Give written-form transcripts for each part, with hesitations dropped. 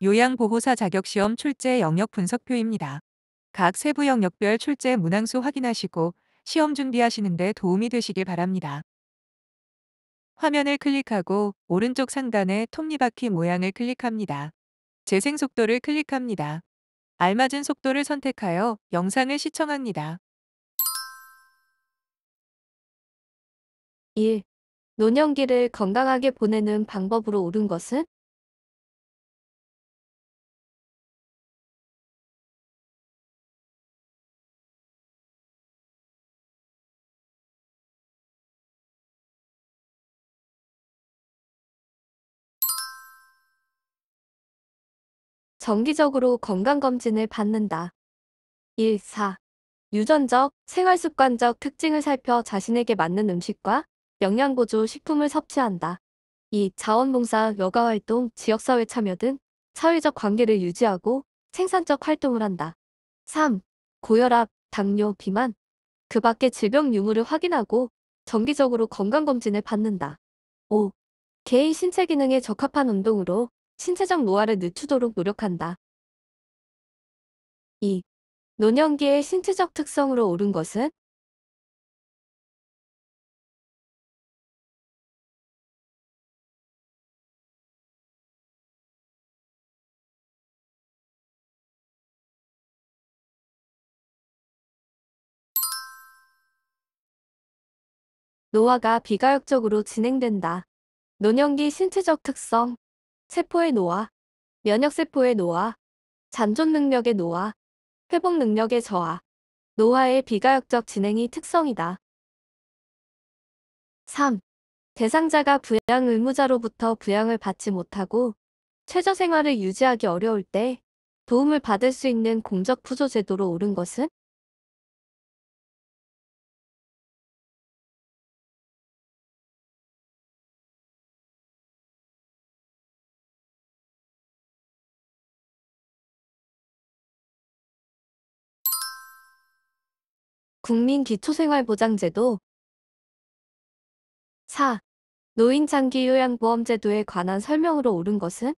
요양보호사 자격시험 출제 영역 분석표입니다. 각 세부 영역별 출제 문항수 확인하시고 시험 준비하시는 데 도움이 되시길 바랍니다. 화면을 클릭하고 오른쪽 상단의 톱니바퀴 모양을 클릭합니다. 재생 속도를 클릭합니다. 알맞은 속도를 선택하여 영상을 시청합니다. 1. 노년기를 건강하게 보내는 방법으로 옳은 것은? 정기적으로 건강검진을 받는다. 1. 4. 유전적, 생활습관적 특징을 살펴 자신에게 맞는 음식과 영양보조 식품을 섭취한다. 2. 자원봉사, 여가활동, 지역사회 참여 등 사회적 관계를 유지하고 생산적 활동을 한다. 3. 고혈압, 당뇨, 비만, 그 밖의 질병 유무를 확인하고 정기적으로 건강검진을 받는다. 5. 개인 신체 기능에 적합한 운동으로 신체적 노화를 늦추도록 노력한다. 2. 노년기의 신체적 특성으로 옳은 것은? 노화가 비가역적으로 진행된다. 노년기 신체적 특성, 세포의 노화, 면역세포의 노화, 잔존 능력의 노화, 회복 능력의 저하, 노화의 비가역적 진행이 특성이다. 3. 대상자가 부양 의무자로부터 부양을 받지 못하고 최저 생활을 유지하기 어려울 때 도움을 받을 수 있는 공적 부조 제도로 옳은 것은? 국민기초생활보장제도. 4. 노인장기요양보험제도에 관한 설명으로 옳은 것은?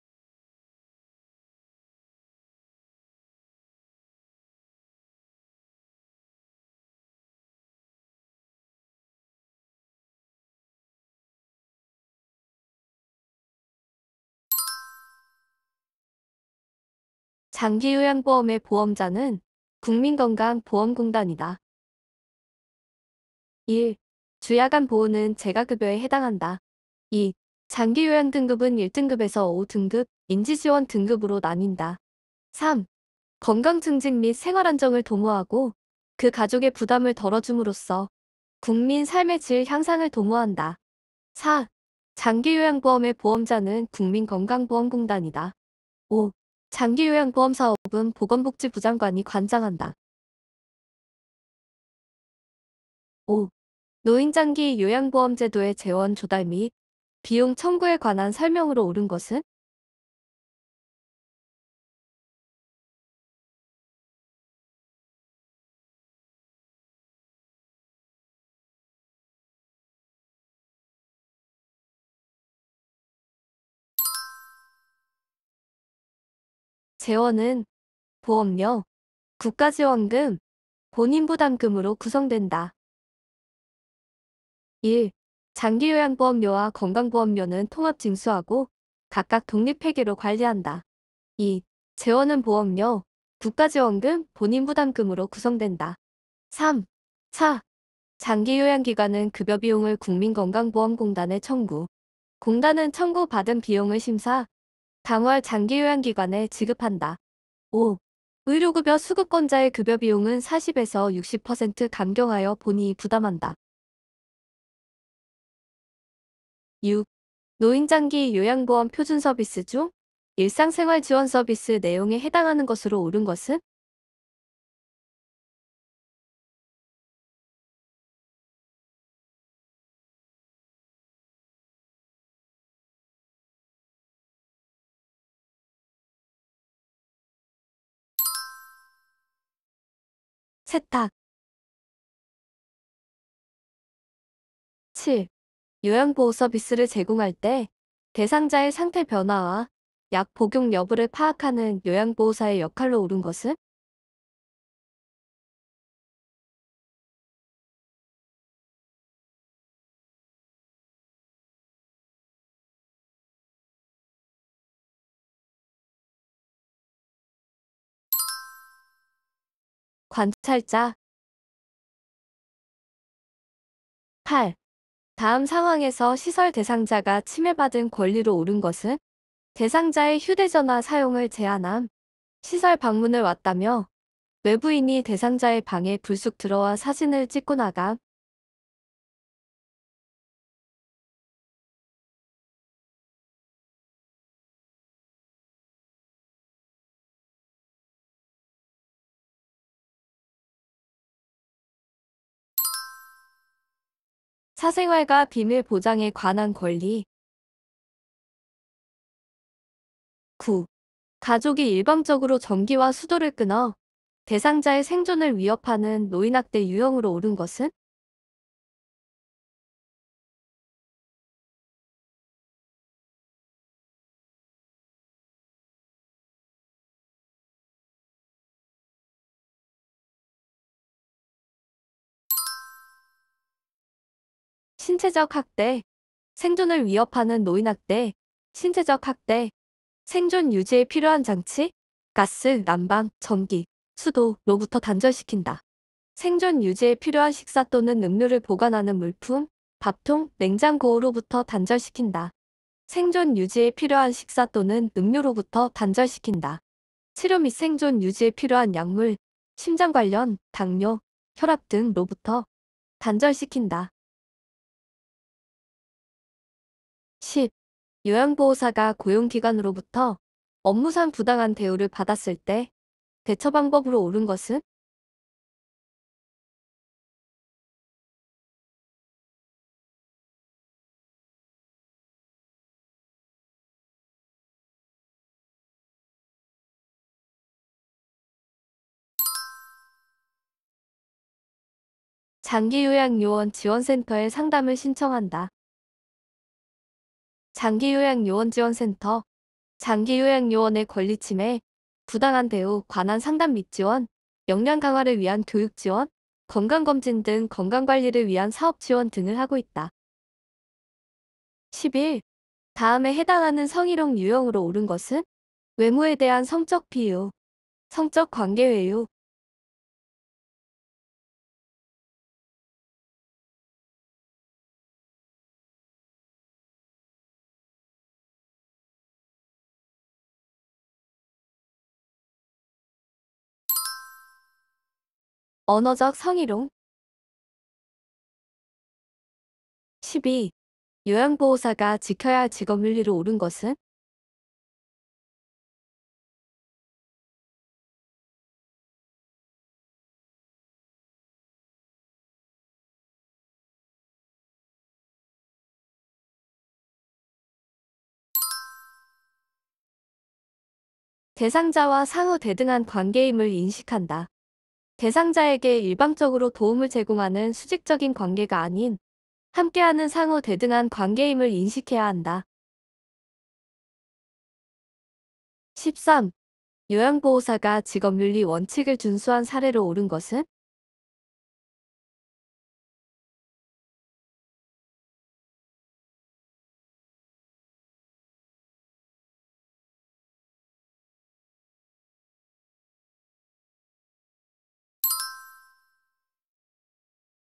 장기요양보험의 보험자는 국민건강보험공단이다. 1. 주야간 보호는 재가급여에 해당한다. 2. 장기요양 등급은 1등급에서 5등급, 인지지원 등급으로 나뉜다. 3. 건강증진 및 생활안정을 도모하고 그 가족의 부담을 덜어줌으로써 국민 삶의 질 향상을 도모한다. 4. 장기요양보험의 보험자는 국민건강보험공단이다. 5. 장기요양보험 사업은 보건복지부 장관이 관장한다. 5. 노인장기 요양보험제도의 재원 조달 및 비용 청구에 관한 설명으로 옳은 것은? 재원은 보험료, 국가지원금, 본인부담금으로 구성된다. 1. 장기요양보험료와 건강보험료는 통합징수하고 각각 독립회계로 관리한다. 2. 재원은 보험료, 국가지원금, 본인부담금으로 구성된다. 3. 4. 장기요양기관은 급여비용을 국민건강보험공단에 청구. 공단은 청구받은 비용을 심사, 당월 장기요양기관에 지급한다. 5. 의료급여 수급권자의 급여비용은 40에서 60% 감경하여 본인이 부담한다. 6. 노인장기 요양보험 표준 서비스 중 일상생활 지원 서비스 내용에 해당하는 것으로 옳은 것은? 세탁. 7. 요양보호 서비스를 제공할 때 대상자의 상태 변화와 약 복용 여부를 파악하는 요양보호사의 역할로 옳은 것은? 관찰자. 8. 다음 상황에서 시설 대상자가 침해받은 권리로 옳은 것은? 대상자의 휴대전화 사용을 제한함. 시설 방문을 왔다며 외부인이 대상자의 방에 불쑥 들어와 사진을 찍고 나감. 사생활과 비밀 보장에 관한 권리. 9. 가족이 일방적으로 전기와 수도를 끊어 대상자의 생존을 위협하는 노인학대 유형으로 옳은 것은? 신체적 학대. 생존을 위협하는 노인학대. 신체적 학대. 생존 유지에 필요한 장치, 가스, 난방, 전기, 수도로부터 단절시킨다. 생존 유지에 필요한 식사 또는 음료를 보관하는 물품, 밥통, 냉장고로부터 단절시킨다. 생존 유지에 필요한 식사 또는 음료로부터 단절시킨다. 치료 및 생존 유지에 필요한 약물, 심장 관련, 당뇨, 혈압 등로부터 단절시킨다. 10. 요양보호사가 고용기관으로부터 업무상 부당한 대우를 받았을 때 대처 방법으로 옳은 것은? 장기요양요원 지원센터에 상담을 신청한다. 장기요양요원 지원센터. 장기요양요원의 권리 침해, 부당한 대우, 관한 상담 및 지원, 역량 강화를 위한 교육 지원, 건강검진 등 건강관리를 위한 사업 지원 등을 하고 있다. 11. 다음에 해당하는 성희롱 유형으로 옳은 것은? 외모에 대한 성적 비유, 성적 관계 회유. 언어적 성희롱. 12. 요양보호사가 지켜야 할 직업윤리로 옳은 것은? 대상자와 상호 대등한 관계임을 인식한다. 대상자에게 일방적으로 도움을 제공하는 수직적인 관계가 아닌 함께하는 상호 대등한 관계임을 인식해야 한다. 13. 요양보호사가 직업윤리 원칙을 준수한 사례로 옳은 것은?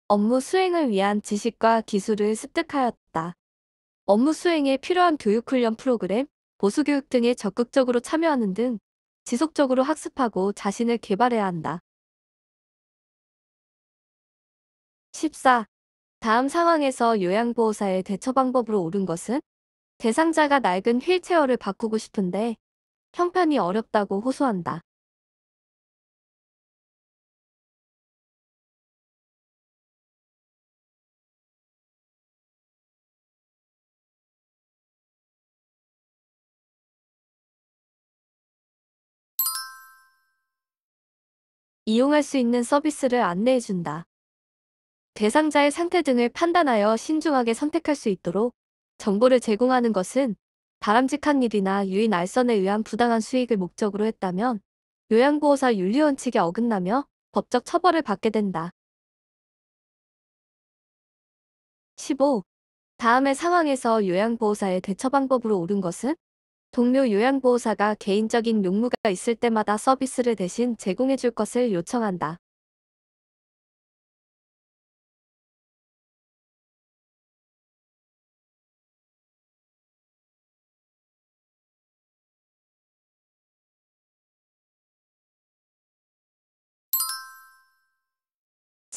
업무 수행을 위한 지식과 기술을 습득하였다. 업무 수행에 필요한 교육훈련 프로그램, 보수교육 등에 적극적으로 참여하는 등 지속적으로 학습하고 자신을 개발해야 한다. 14. 다음 상황에서 요양보호사의 대처 방법으로 옳은 것은? 대상자가 낡은 휠체어를 바꾸고 싶은데 형편이 어렵다고 호소한다. 이용할 수 있는 서비스를 안내해준다. 대상자의 상태 등을 판단하여 신중하게 선택할 수 있도록 정보를 제공하는 것은 바람직한 일이나 유인 알선에 의한 부당한 수익을 목적으로 했다면 요양보호사 윤리 원칙에 어긋나며 법적 처벌을 받게 된다. 15. 다음의 상황에서 요양보호사의 대처 방법으로 옳은 것은 동료 요양보호사가 개인적인 용무가 있을 때마다 서비스를 대신 제공해 줄 것을 요청한다.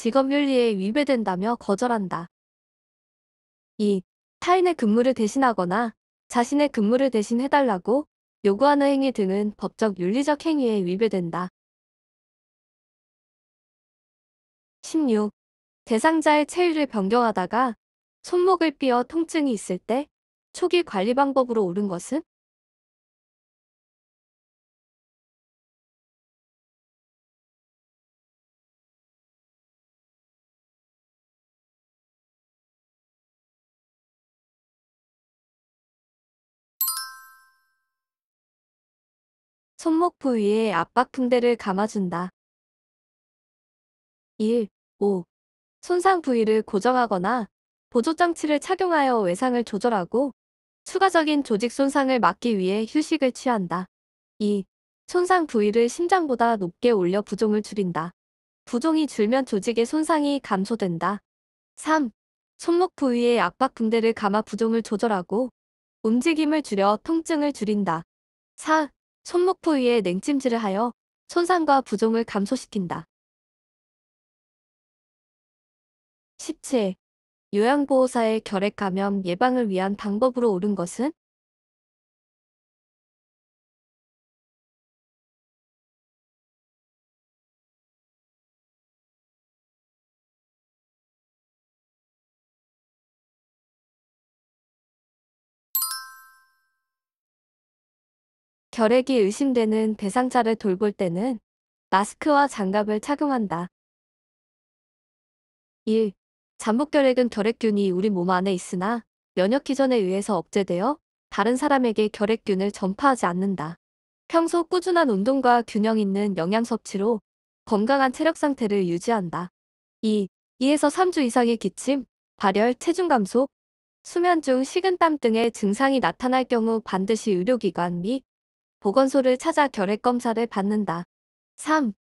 직업윤리에 위배된다며 거절한다. 2. 타인의 근무를 대신하거나 자신의 근무를 대신 해달라고 요구하는 행위 등은 법적 윤리적 행위에 위배된다. 16. 대상자의 체위를 변경하다가 손목을 삐어 통증이 있을 때 초기 관리 방법으로 옳은 것은 손목 부위에 압박 붕대를 감아준다. 1. 5. 손상 부위를 고정하거나 보조장치를 착용하여 외상을 조절하고 추가적인 조직 손상을 막기 위해 휴식을 취한다. 2. 손상 부위를 심장보다 높게 올려 부종을 줄인다. 부종이 줄면 조직의 손상이 감소된다. 3. 손목 부위에 압박 붕대를 감아 부종을 조절하고 움직임을 줄여 통증을 줄인다. 4. 손목 부위에 냉찜질을 하여 손상과 부종을 감소시킨다. 17. 요양보호사의 결핵 감염 예방을 위한 방법으로 옳은 것은 결핵이 의심되는 대상자를 돌볼 때는 마스크와 장갑을 착용한다. 1. 잠복결핵은 결핵균이 우리 몸 안에 있으나 면역기전에 의해서 억제되어 다른 사람에게 결핵균을 전파하지 않는다. 평소 꾸준한 운동과 균형 있는 영양 섭취로 건강한 체력 상태를 유지한다. 2. 2에서 3주 이상의 기침, 발열, 체중 감소, 수면 중 식은땀 등의 증상이 나타날 경우 반드시 의료기관 및 보건소를 찾아 결핵 검사를 받는다. 3.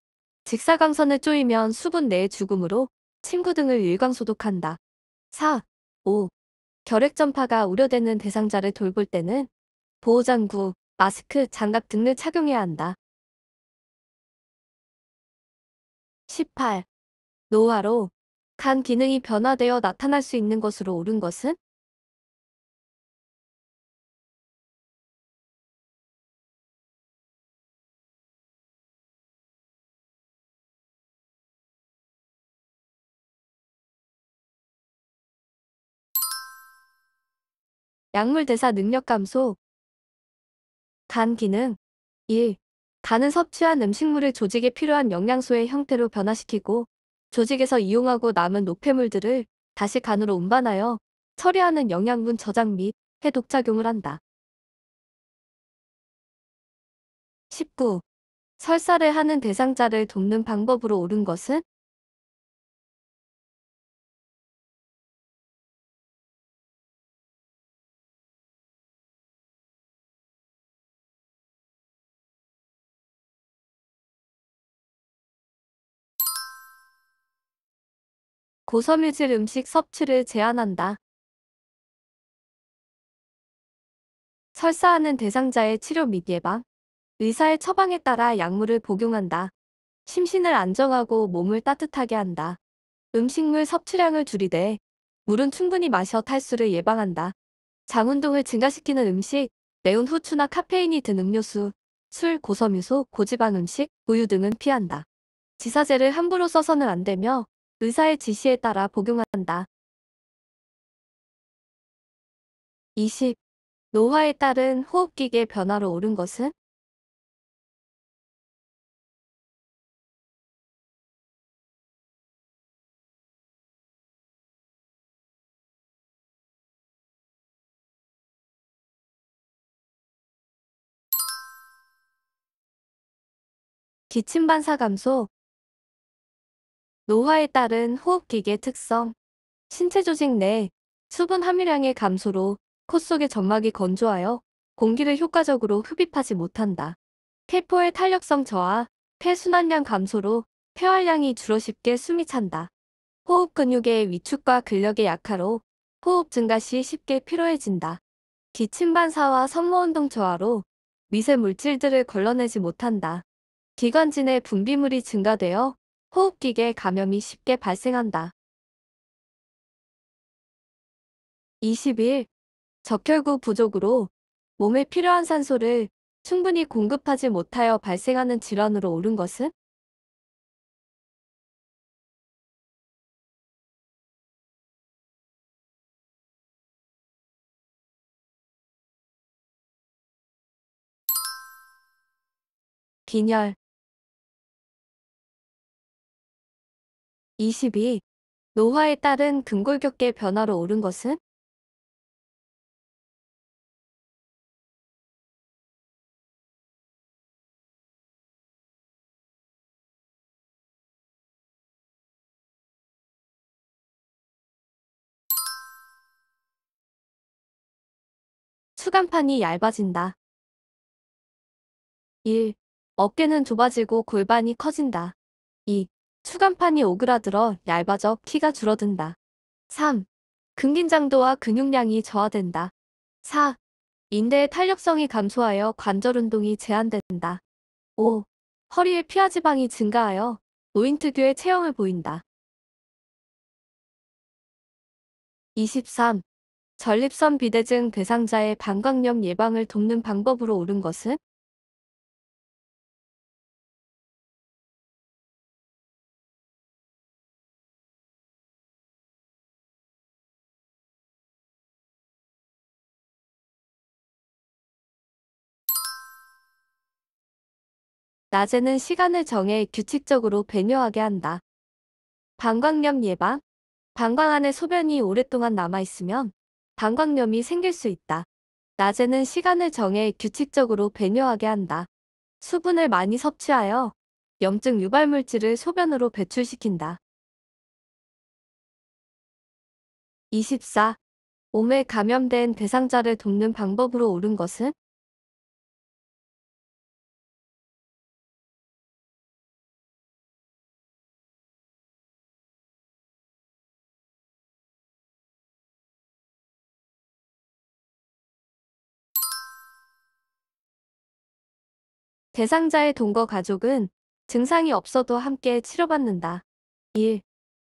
직사광선을 쪼이면 수분 내의 죽음으로 침구 등을 일광 소독한다. 4. 5. 결핵 전파가 우려되는 대상자를 돌볼 때는 보호장구, 마스크, 장갑 등을 착용해야 한다. 18. 노화로 간 기능이 변화되어 나타날 수 있는 것으로 옳은 것은 약물 대사 능력 감소, 간 기능 1. 간은 섭취한 음식물을 조직에 필요한 영양소의 형태로 변화시키고 조직에서 이용하고 남은 노폐물들을 다시 간으로 운반하여 처리하는 영양분 저장 및 해독 작용을 한다. 19. 설사를 하는 대상자를 돕는 방법으로 옳은 것은 고섬유질 음식 섭취를 제한한다. 설사하는 대상자의 치료 및 예방, 의사의 처방에 따라 약물을 복용한다. 심신을 안정하고 몸을 따뜻하게 한다. 음식물 섭취량을 줄이되 물은 충분히 마셔 탈수를 예방한다. 장운동을 증가시키는 음식, 매운 후추나 카페인이 든 음료수, 술, 고섬유소, 고지방 음식, 우유 등은 피한다. 지사제를 함부로 써서는 안 되며 의사의 지시에 따라 복용한다. 20. 노화에 따른 호흡기계 변화로 옳은 것은 기침 반사 감소, 노화에 따른 호흡기계 특성, 신체 조직 내 수분 함유량의 감소로 코 속의 점막이 건조하여 공기를 효과적으로 흡입하지 못한다. 폐포의 탄력성 저하, 폐순환량 감소로 폐활량이 줄어 쉽게 숨이 찬다. 호흡 근육의 위축과 근력의 약화로 호흡 증가 시 쉽게 피로해진다. 기침 반사와 성모운동 저하로 미세 물질들을 걸러내지 못한다. 기관지 내 분비물이 증가되어 호흡기계 감염이 쉽게 발생한다. 21. 적혈구 부족으로 몸에 필요한 산소를 충분히 공급하지 못하여 발생하는 질환으로 옳은 것은? 빈혈. 22. 노화에 따른 근골격계 변화로 옳은 것은? 추간판이 얇아진다. 1. 어깨는 좁아지고 골반이 커진다. 2. 추간판이 오그라들어 얇아져 키가 줄어든다. 3. 근긴장도와 근육량이 저하된다. 4. 인대의 탄력성이 감소하여 관절 운동이 제한된다. 5. 허리에 피하지방이 증가하여 노인 특유의 체형을 보인다. 23. 전립선 비대증 대상자의 방광염 예방을 돕는 방법으로 옳은 것은? 낮에는 시간을 정해 규칙적으로 배뇨하게 한다. 방광염 예방. 방광 안에 소변이 오랫동안 남아있으면 방광염이 생길 수 있다. 낮에는 시간을 정해 규칙적으로 배뇨하게 한다. 수분을 많이 섭취하여 염증 유발물질을 소변으로 배출시킨다. 24. 몸에 감염된 대상자를 돕는 방법으로 옳은 것은? 대상자의 동거 가족은 증상이 없어도 함께 치료받는다. 1.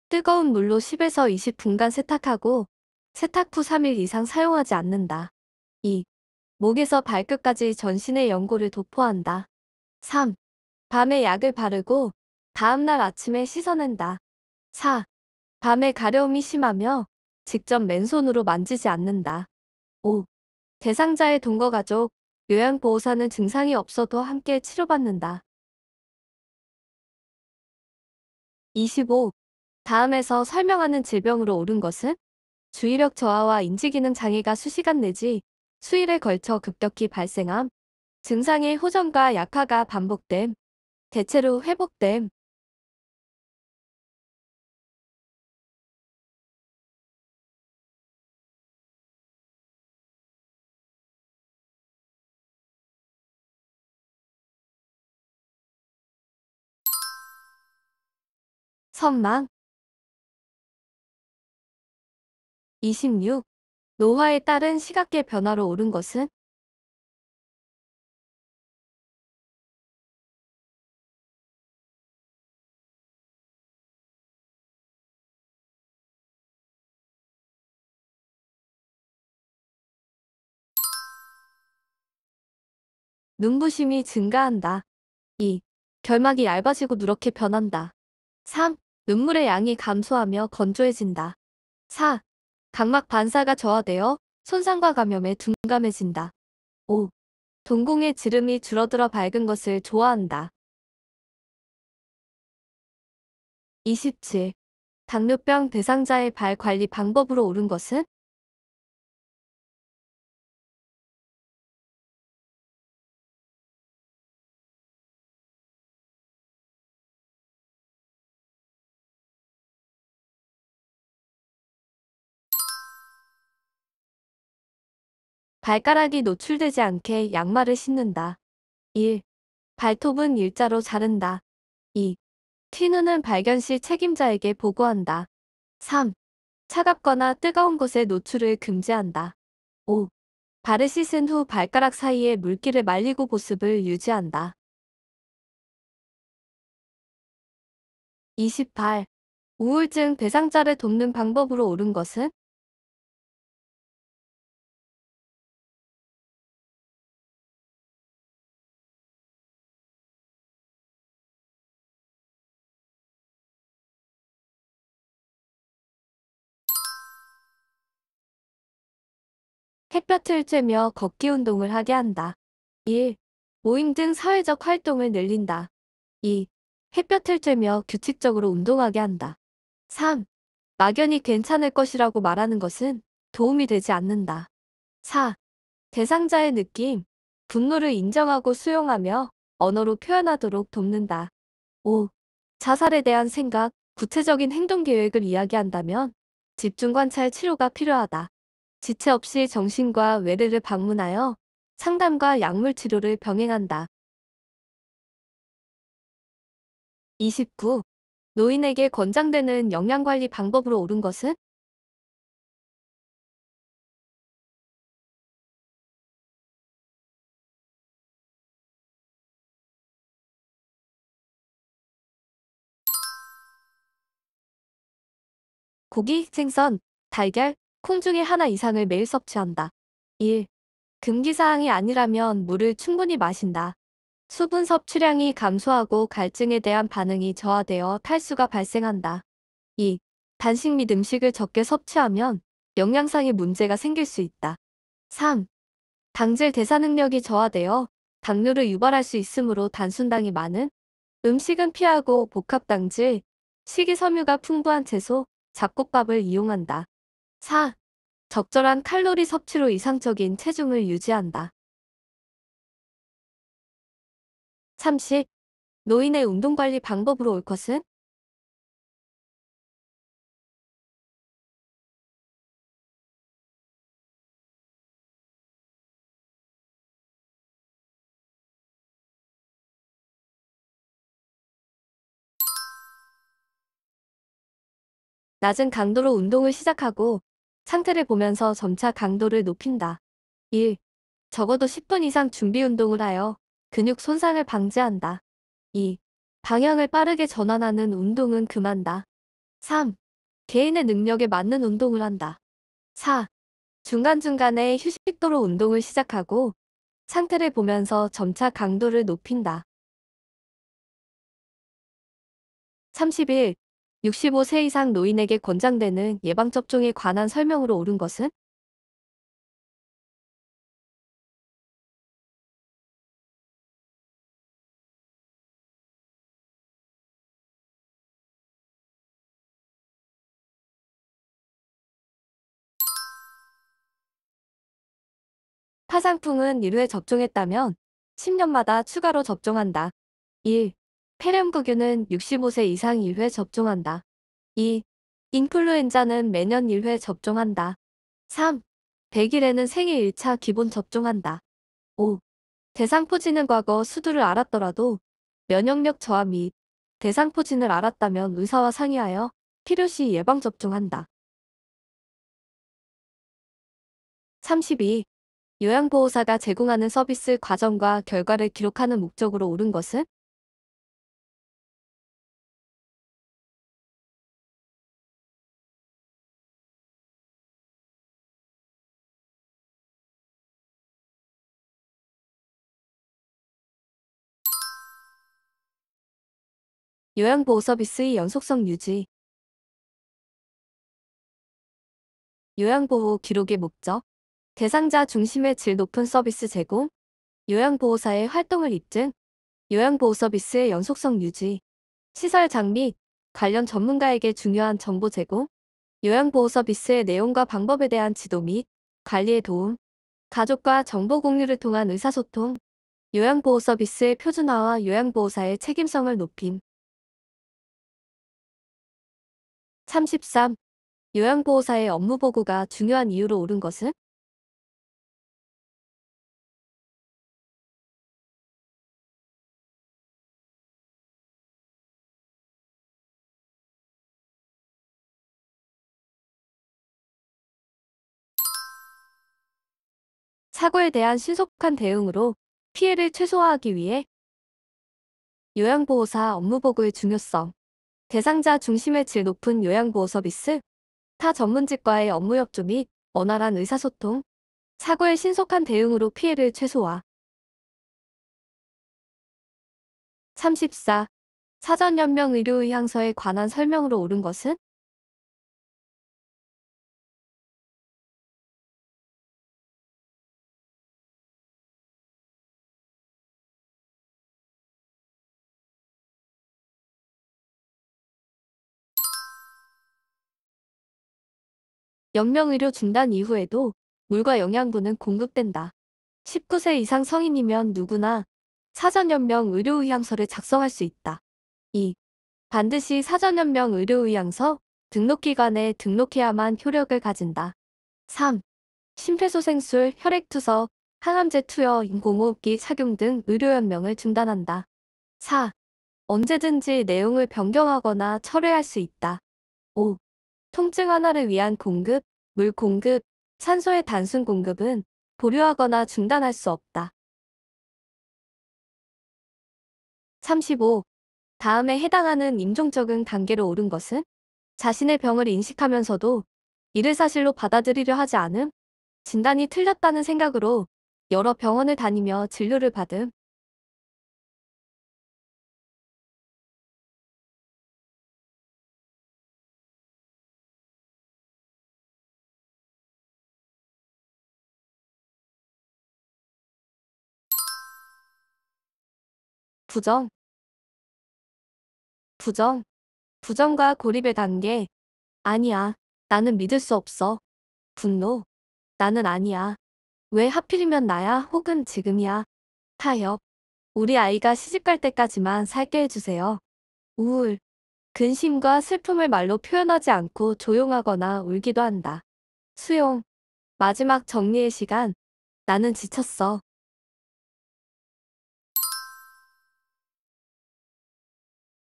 뜨거운 물로 10에서 20분간 세탁하고 세탁 후 3일 이상 사용하지 않는다. 2. 목에서 발끝까지 전신의 연고를 도포한다. 3. 밤에 약을 바르고 다음날 아침에 씻어낸다. 4. 밤에 가려움이 심하며 직접 맨손으로 만지지 않는다. 5. 대상자의 동거 가족, 요양보호사는 증상이 없어도 함께 치료받는다. 25. 다음에서 설명하는 질병으로 옳은 것은? 주의력 저하와 인지기능 장애가 수시간 내지 수일에 걸쳐 급격히 발생함. 증상의 호전과 약화가 반복됨. 대체로 회복됨. '선망'. 26. 노화에 따른 시각계 변화로 옳은 것은? 눈부심이 증가한다. 2. 결막이 얇아지고 누렇게 변한다. 3. 눈물의 양이 감소하며 건조해진다. 4. 각막 반사가 저하되어 손상과 감염에 둔감해진다. 5. 동공의 지름이 줄어들어 밝은 것을 좋아한다. 27. 당뇨병 대상자의 발 관리 방법으로 옳은 것은? 발가락이 노출되지 않게 양말을 신는다. 1. 발톱은 일자로 자른다. 2. 튀누는 발견 시 책임자에게 보고한다. 3. 차갑거나 뜨거운 곳에 노출을 금지한다. 5. 발을 씻은 후 발가락 사이에 물기를 말리고 보습을 유지한다. 28. 우울증 대상자를 돕는 방법으로 옳은 것은? 햇볕을 쬐며 걷기 운동을 하게 한다. 1. 모임 등 사회적 활동을 늘린다. 2. 햇볕을 쬐며 규칙적으로 운동하게 한다. 3. 막연히 괜찮을 것이라고 말하는 것은 도움이 되지 않는다. 4. 대상자의 느낌, 분노를 인정하고 수용하며 언어로 표현하도록 돕는다. 5. 자살에 대한 생각, 구체적인 행동 계획을 이야기한다면 집중 관찰 치료가 필요하다. 지체 없이 정신과 외래를 방문하여 상담과 약물 치료를 병행한다. 29. 노인에게 권장되는 영양관리 방법으로 옳은 것은? 고기, 생선, 달걀, 콩 중에 하나 이상을 매일 섭취한다. 1. 금기사항이 아니라면 물을 충분히 마신다. 수분 섭취량이 감소하고 갈증에 대한 반응이 저하되어 탈수가 발생한다. 2. 단식 및 음식을 적게 섭취하면 영양상의 문제가 생길 수 있다. 3. 당질 대사 능력이 저하되어 당뇨를 유발할 수 있으므로 단순당이 많은 음식은 피하고 복합당질, 식이섬유가 풍부한 채소, 잡곡밥을 이용한다. 4. 적절한 칼로리 섭취로 이상적인 체중을 유지한다. 30. 노인의 운동관리 방법으로 올 것은? 낮은 강도로 운동을 시작하고 상태를 보면서 점차 강도를 높인다. 1. 적어도 10분 이상 준비 운동을 하여 근육 손상을 방지한다. 2. 방향을 빠르게 전환하는 운동은 금한다. 3. 개인의 능력에 맞는 운동을 한다. 4. 중간중간에 휴식도로 운동을 시작하고 상태를 보면서 점차 강도를 높인다. 31. 65세 이상 노인에게 권장되는 예방접종에 관한 설명으로 옳은 것은? 파상풍은 1회 접종했다면 10년마다 추가로 접종한다. 1. 폐렴구균은 65세 이상 1회 접종한다. 2. 인플루엔자는 매년 1회 접종한다. 3. 100일에는 생애 1차 기본 접종한다. 5. 대상포진은 과거 수두를 알았더라도 면역력 저하 및 대상포진을 알았다면 의사와 상의하여 필요시 예방접종한다. 32. 요양보호사가 제공하는 서비스 과정과 결과를 기록하는 목적으로 옳은 것은? 요양보호 서비스의 연속성 유지. 요양보호 기록의 목적. 대상자 중심의 질 높은 서비스 제공. 요양보호사의 활동을 입증. 요양보호 서비스의 연속성 유지. 시설 장비. 관련 전문가에게 중요한 정보 제공. 요양보호 서비스의 내용과 방법에 대한 지도 및 관리에 도움. 가족과 정보 공유를 통한 의사소통. 요양보호 서비스의 표준화와 요양보호사의 책임성을 높임. 33. 요양보호사의 업무 보고가 중요한 이유로 옳은 것은? 사고에 대한 신속한 대응으로 피해를 최소화하기 위해 요양보호사 업무보고의 중요성, 대상자 중심의 질 높은 요양보호 서비스, 타 전문직과의 업무 협조 및 원활한 의사소통, 사고의 신속한 대응으로 피해를 최소화. 34. 사전연명 의료의향서에 관한 설명으로 옳은 것은? 연명의료 중단 이후에도 물과 영양분은 공급된다. 19세 이상 성인이면 누구나 사전연명 의료의향서를 작성할 수 있다. 2. 반드시 사전연명 의료의향서 등록기관에 등록해야만 효력을 가진다. 3. 심폐소생술, 혈액투석, 항암제 투여, 인공호흡기 착용 등 의료연명을 중단한다. 4. 언제든지 내용을 변경하거나 철회할 수 있다. 5. 통증 완화를 위한 공급, 물 공급, 산소의 단순 공급은 보류하거나 중단할 수 없다. 35. 다음에 해당하는 임종 적응 단계로 옳은 것은? 자신의 병을 인식하면서도 이를 사실로 받아들이려 하지 않음, 진단이 틀렸다는 생각으로 여러 병원을 다니며 진료를 받음. 부정, 부정, 부정과 고립의 단계. 아니야. 나는 믿을 수 없어. 분노. 나는 아니야. 왜 하필이면 나야? 혹은 지금이야. 타협. 우리 아이가 시집갈 때까지만 살게 해주세요. 우울. 근심과 슬픔을 말로 표현하지 않고 조용하거나 울기도 한다. 수용. 마지막 정리의 시간. 나는 지쳤어.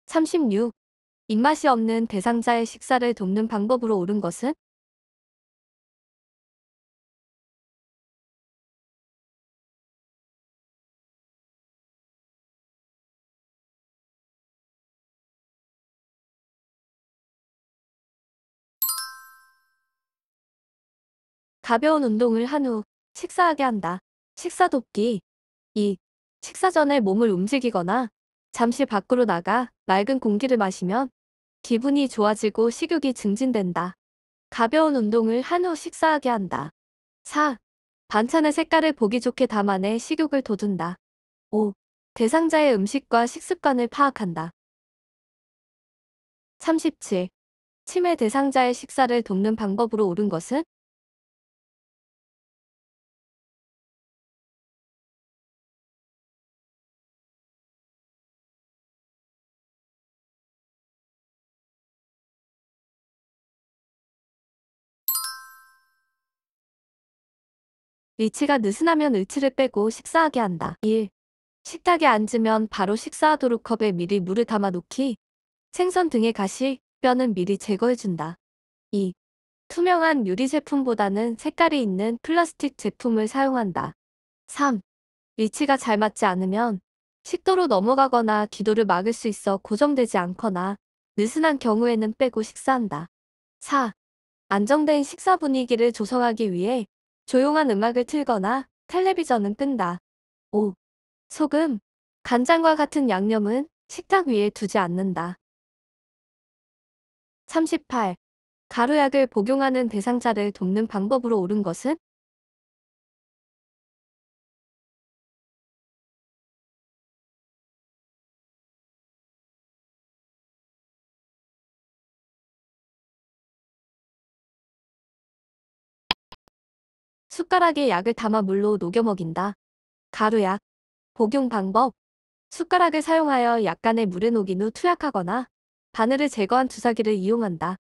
36. 입맛이 없는 대상자의 식사를 돕는 방법으로 옳은 것은? 가벼운 운동을 한 후 식사하게 한다. 식사 돕기. 2. 식사 전에 몸을 움직이거나 잠시 밖으로 나가 맑은 공기를 마시면 기분이 좋아지고 식욕이 증진된다. 가벼운 운동을 한 후 식사하게 한다. 4. 반찬의 색깔을 보기 좋게 담아내 식욕을 돋운다. 5. 대상자의 음식과 식습관을 파악한다. 37. 치매 대상자의 식사를 돕는 방법으로 옳은 것은? 위치가 느슨하면 의치를 빼고 식사하게 한다. 1. 식탁에 앉으면 바로 식사하도록 컵에 미리 물을 담아 놓기. 생선 등의 가시, 뼈는 미리 제거해준다. 2. 투명한 유리 제품보다는 색깔이 있는 플라스틱 제품을 사용한다. 3. 위치가 잘 맞지 않으면 식도로 넘어가거나 기도를 막을 수 있어 고정되지 않거나 느슨한 경우에는 빼고 식사한다. 4. 안정된 식사 분위기를 조성하기 위해 조용한 음악을 틀거나 텔레비전은 끈다. 5. 소금, 간장과 같은 양념은 식탁 위에 두지 않는다. 38. 가루약을 복용하는 대상자를 돕는 방법으로 옳은 것은? 숟가락에 약을 담아 물로 녹여 먹인다. 가루약. 복용 방법. 숟가락을 사용하여 약간의 물에 녹인 후 투약하거나 바늘을 제거한 주사기를 이용한다.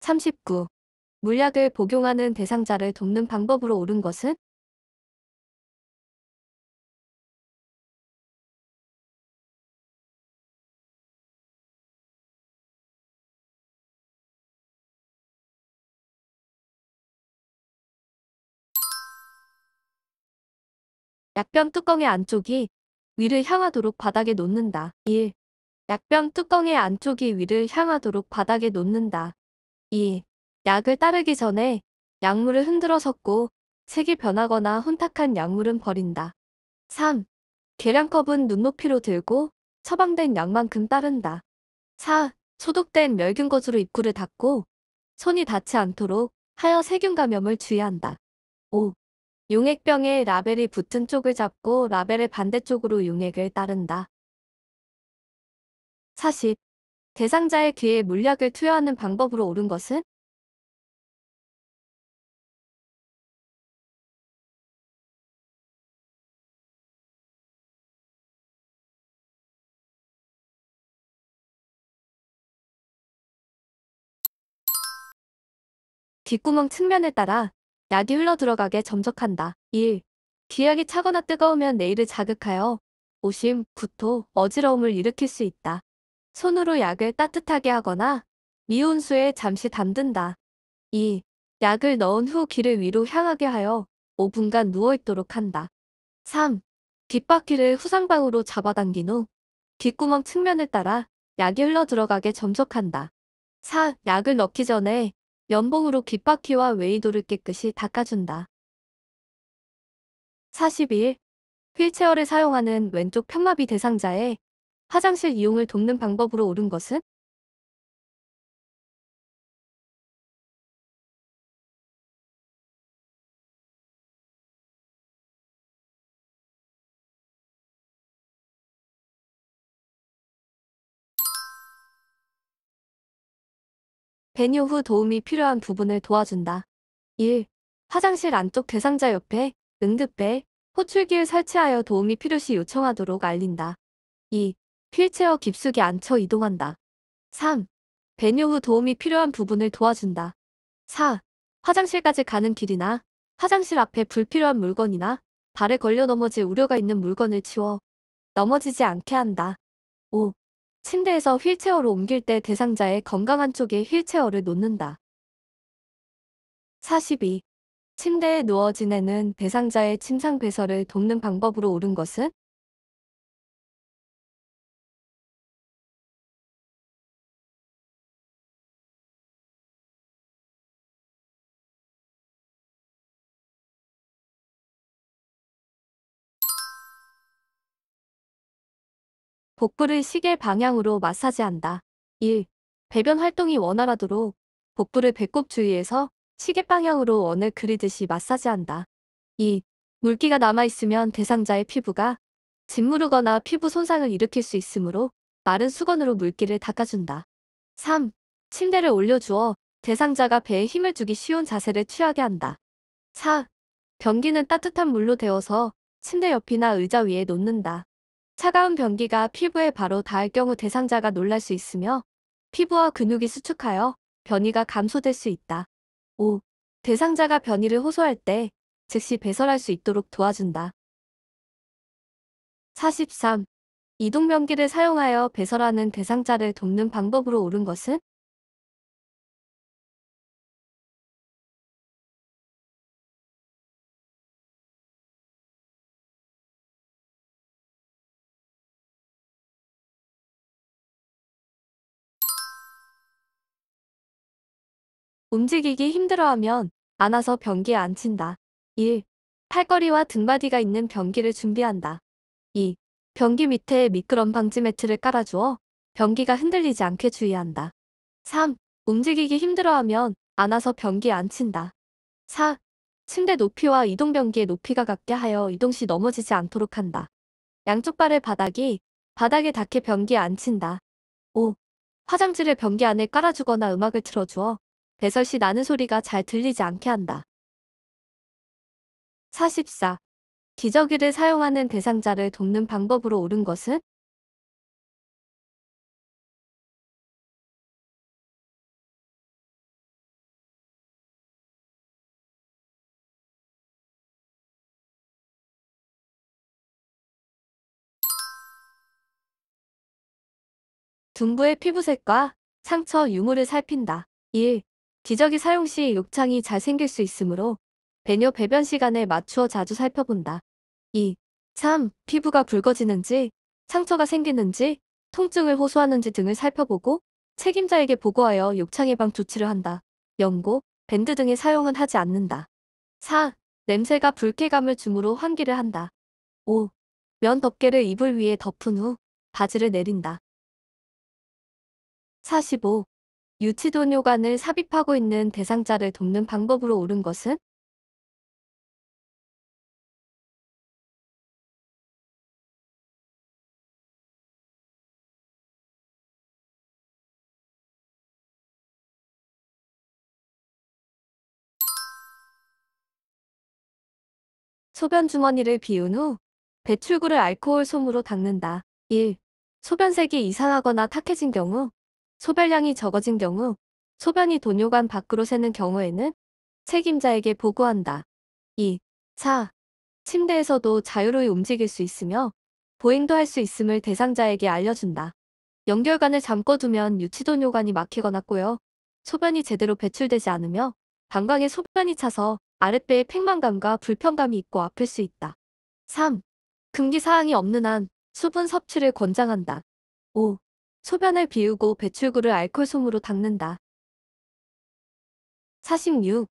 39. 물약을 복용하는 대상자를 돕는 방법으로 옳은 것은? 약병 뚜껑의 안쪽이 위를 향하도록 바닥에 놓는다. 1. 약병 뚜껑의 안쪽이 위를 향하도록 바닥에 놓는다. 2. 약을 따르기 전에 약물을 흔들어 섞고 색이 변하거나 혼탁한 약물은 버린다. 3. 계량컵은 눈높이로 들고 처방된 약만큼 따른다. 4. 소독된 멸균 것으로 입구를 닫고 손이 닿지 않도록 하여 세균 감염을 주의한다. 5. 용액병에 라벨이 붙은 쪽을 잡고 라벨의 반대쪽으로 용액을 따른다. 40. 대상자의 귀에 물약을 투여하는 방법으로 옳은 것은? 귓구멍 측면에 따라 약이 흘러들어가게 점적한다. 1. 귀약이 차거나 뜨거우면 내일을 자극하여 오심, 구토, 어지러움을 일으킬 수 있다. 손으로 약을 따뜻하게 하거나 미온수에 잠시 담든다. 2. 약을 넣은 후 귀를 위로 향하게 하여 5분간 누워있도록 한다. 3. 귓바퀴를 후상방으로 잡아당긴 후 귓구멍 측면을 따라 약이 흘러들어가게 점적한다. 4. 약을 넣기 전에 면봉으로 귓바퀴와 웨이도를 깨끗이 닦아준다. 41. 휠체어를 사용하는 왼쪽 편마비 대상자의 화장실 이용을 돕는 방법으로 옳은 것은? 배뇨 후 도움이 필요한 부분을 도와준다. 1. 화장실 안쪽 대상자 옆에 응급벨, 호출기를 설치하여 도움이 필요시 요청하도록 알린다. 2. 휠체어 깊숙이 앉혀 이동한다. 3. 배뇨 후 도움이 필요한 부분을 도와준다. 4. 화장실까지 가는 길이나 화장실 앞에 불필요한 물건이나 발에 걸려 넘어질 우려가 있는 물건을 치워 넘어지지 않게 한다. 5. 침대에서 휠체어로 옮길 때 대상자의 건강한 쪽에 휠체어를 놓는다. 42. 침대에 누워 지내는 대상자의 침상 배설을 돕는 방법으로 옳은 것은? 복부를 시계 방향으로 마사지한다. 1. 배변 활동이 원활하도록 복부를 배꼽 주위에서 시계 방향으로 원을 그리듯이 마사지한다. 2. 물기가 남아있으면 대상자의 피부가 짓무르거나 피부 손상을 일으킬 수 있으므로 마른 수건으로 물기를 닦아준다. 3. 침대를 올려주어 대상자가 배에 힘을 주기 쉬운 자세를 취하게 한다. 4. 변기는 따뜻한 물로 데워서 침대 옆이나 의자 위에 놓는다. 차가운 변기가 피부에 바로 닿을 경우 대상자가 놀랄 수 있으며 피부와 근육이 수축하여 변이가 감소될 수 있다. 5. 대상자가 변이를 호소할 때 즉시 배설할 수 있도록 도와준다. 43. 이동 변기를 사용하여 배설하는 대상자를 돕는 방법으로 옳은 것은? 움직이기 힘들어하면 안아서 변기에 앉힌다. 1. 팔걸이와 등받이가 있는 변기를 준비한다. 2. 변기 밑에 미끄럼 방지 매트를 깔아주어 변기가 흔들리지 않게 주의한다. 3. 움직이기 힘들어하면 안아서 변기에 앉힌다. 4. 침대 높이와 이동 변기의 높이가 같게 하여 이동 시 넘어지지 않도록 한다. 양쪽 발의 바닥이 바닥에 닿게 변기에 앉힌다. 5. 화장지를 변기 안에 깔아주거나 음악을 틀어주어 배설 시 나는 소리가 잘 들리지 않게 한다. 44. 기저귀를 사용하는 대상자를 돕는 방법으로 옳은 것은? 둔부의 피부색과 상처 유무를 살핀다. 1. 기저귀 사용 시 욕창이 잘 생길 수 있으므로 배뇨 배변 시간에 맞추어 자주 살펴본다. 2. 3. 피부가 붉어지는지, 상처가 생기는지, 통증을 호소하는지 등을 살펴보고 책임자에게 보고하여 욕창 예방 조치를 한다. 연고, 밴드 등의 사용은 하지 않는다. 4. 냄새가 불쾌감을 주므로 환기를 한다. 5. 면 덮개를 이불 위에 덮은 후 바지를 내린다. 45. 유치도뇨관을 삽입하고 있는 대상자를 돕는 방법으로 옳은 것은? 소변 주머니를 비운 후 배출구를 알코올 솜으로 닦는다. 1. 소변색이 이상하거나 탁해진 경우, 소변량이 적어진 경우, 소변이 도뇨관 밖으로 새는 경우에는 책임자에게 보고한다. 2. 4. 침대에서도 자유로이 움직일 수 있으며 보행도 할 수 있음을 대상자에게 알려준다. 연결관을 잠궈두면 유치도뇨관이 막히거나 꼬여 소변이 제대로 배출되지 않으며 방광에 소변이 차서 아랫배에 팽만감과 불편감이 있고 아플 수 있다. 3. 금기사항이 없는 한 수분 섭취를 권장한다. 5. 소변을 비우고 배출구를 알코올솜으로 닦는다. 46.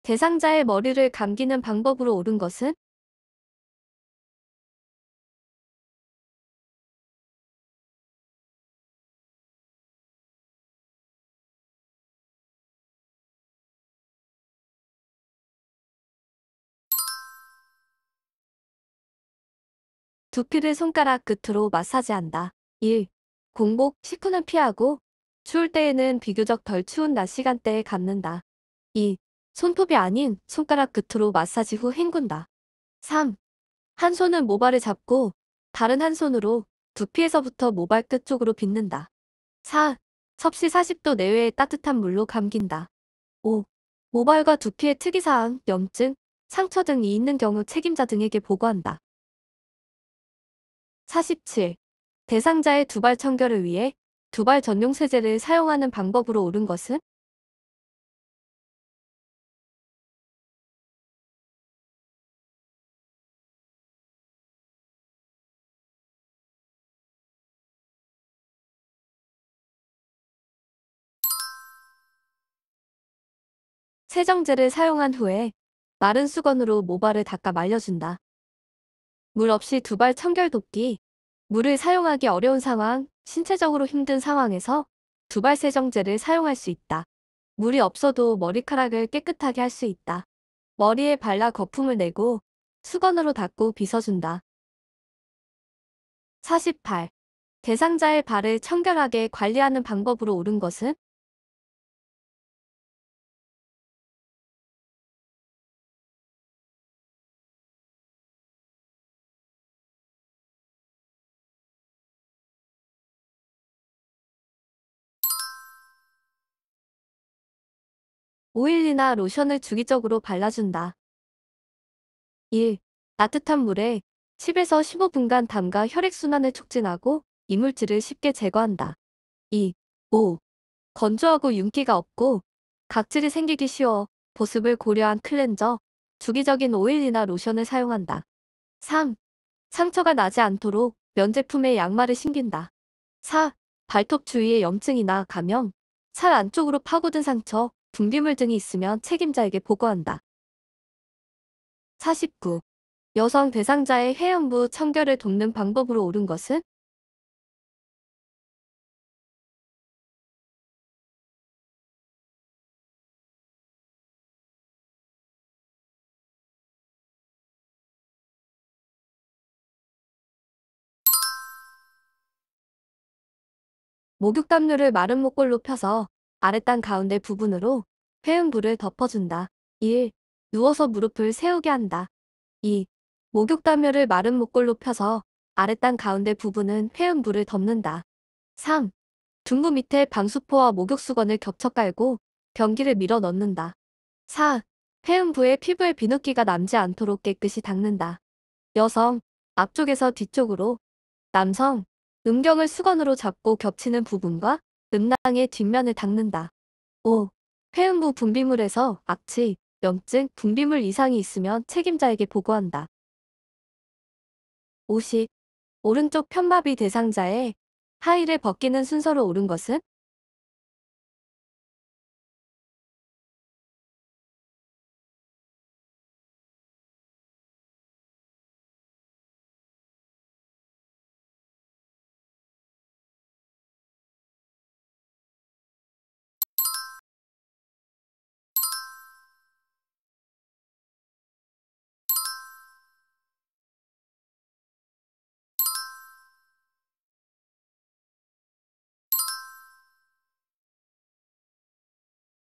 대상자의 머리를 감기는 방법으로 옳은 것은? 두피를 손가락 끝으로 마사지한다. 1. 공복 식후는 피하고 추울 때에는 비교적 덜 추운 낮 시간대에 감는다. 2. 손톱이 아닌 손가락 끝으로 마사지 후 헹군다. 3. 한 손은 모발을 잡고 다른 한 손으로 두피에서부터 모발 끝 쪽으로 빗는다. 4. 섭씨 40도 내외의 따뜻한 물로 감긴다. 5. 모발과 두피의 특이사항, 염증, 상처 등이 있는 경우 책임자 등에게 보고한다. 47. 대상자의 두발 청결을 위해 두발 전용 세제를 사용하는 방법으로 옳은 것은? 세정제를 사용한 후에 마른 수건으로 모발을 닦아 말려준다. 물 없이 두발 청결 돕기. 물을 사용하기 어려운 상황, 신체적으로 힘든 상황에서 두발 세정제를 사용할 수 있다. 물이 없어도 머리카락을 깨끗하게 할 수 있다. 머리에 발라 거품을 내고 수건으로 닦고 빗어준다. 48. 대상자의 발을 청결하게 관리하는 방법으로 옳은 것은? 오일이나 로션을 주기적으로 발라준다. 1. 따뜻한 물에 10에서 15분간 담가 혈액순환을 촉진하고 이물질을 쉽게 제거한다. 2. 5. 건조하고 윤기가 없고 각질이 생기기 쉬워 보습을 고려한 클렌저, 주기적인 오일이나 로션을 사용한다. 3. 상처가 나지 않도록 면 제품에 양말을 신긴다. 4. 발톱 주위에 염증이나 감염, 살 안쪽으로 파고든 상처, 분비물 등이 있으면 책임자에게 보고한다. 49. 여성 대상자의 회음부 청결을 돕는 방법으로 옳은 것은? 목욕담요를 마른 목골로 펴서 아랫단 가운데 부분으로 회음부를 덮어준다. 1. 누워서 무릎을 세우게 한다. 2. 목욕담요를 마른 목골로 펴서 아랫단 가운데 부분은 회음부를 덮는다. 3. 둔부 밑에 방수포와 목욕수건을 겹쳐 깔고 변기를 밀어 넣는다. 4. 회음부에 피부에 비누기가 남지 않도록 깨끗이 닦는다. 여성, 앞쪽에서 뒤쪽으로, 남성, 음경을 수건으로 잡고 겹치는 부분과 음낭의 뒷면을 닦는다. 5. 회음부 분비물에서 악취, 염증, 분비물 이상이 있으면 책임자에게 보고한다. 50. 오른쪽 편마비 대상자에 하의를 벗기는 순서로 옳은 것은?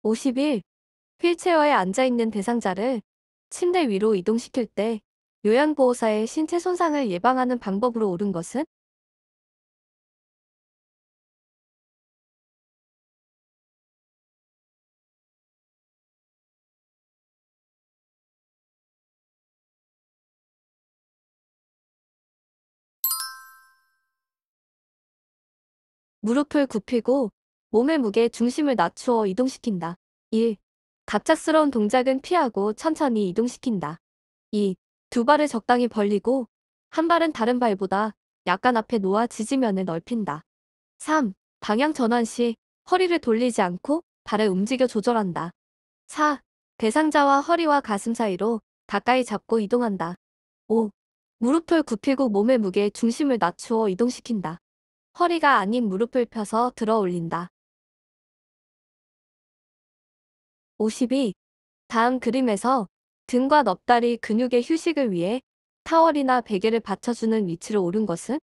51. 휠체어에 앉아있는 대상자를 침대 위로 이동시킬 때 요양보호사의 신체 손상을 예방하는 방법으로 옳은 것은? 무릎을 굽히고 몸의 무게 중심을 낮추어 이동시킨다. 1. 갑작스러운 동작은 피하고 천천히 이동시킨다. 2. 두 발을 적당히 벌리고 한 발은 다른 발보다 약간 앞에 놓아 지지면을 넓힌다. 3. 방향 전환 시 허리를 돌리지 않고 발을 움직여 조절한다. 4. 대상자와 허리와 가슴 사이로 가까이 잡고 이동한다. 5. 무릎을 굽히고 몸의 무게 중심을 낮추어 이동시킨다. 허리가 아닌 무릎을 펴서 들어 올린다. 52. 다음 그림에서 등과 넙다리 근육의 휴식을 위해 타월이나 베개를 받쳐주는 위치로 옳은 것은?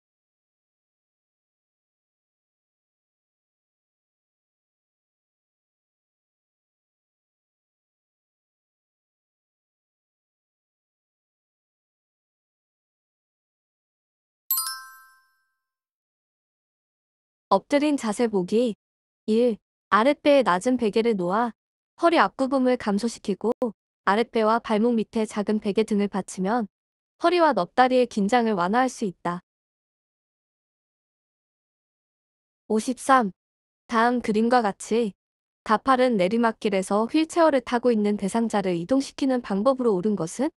엎드린 자세 보기. 1. 아랫배에 낮은 베개를 놓아 허리 앞구름을 감소시키고 아랫배와 발목 밑에 작은 베개 등을 받치면 허리와 넙다리의 긴장을 완화할 수 있다. 53. 다음 그림과 같이 가파른 내리막길에서 휠체어를 타고 있는 대상자를 이동시키는 방법으로 옳은 것은?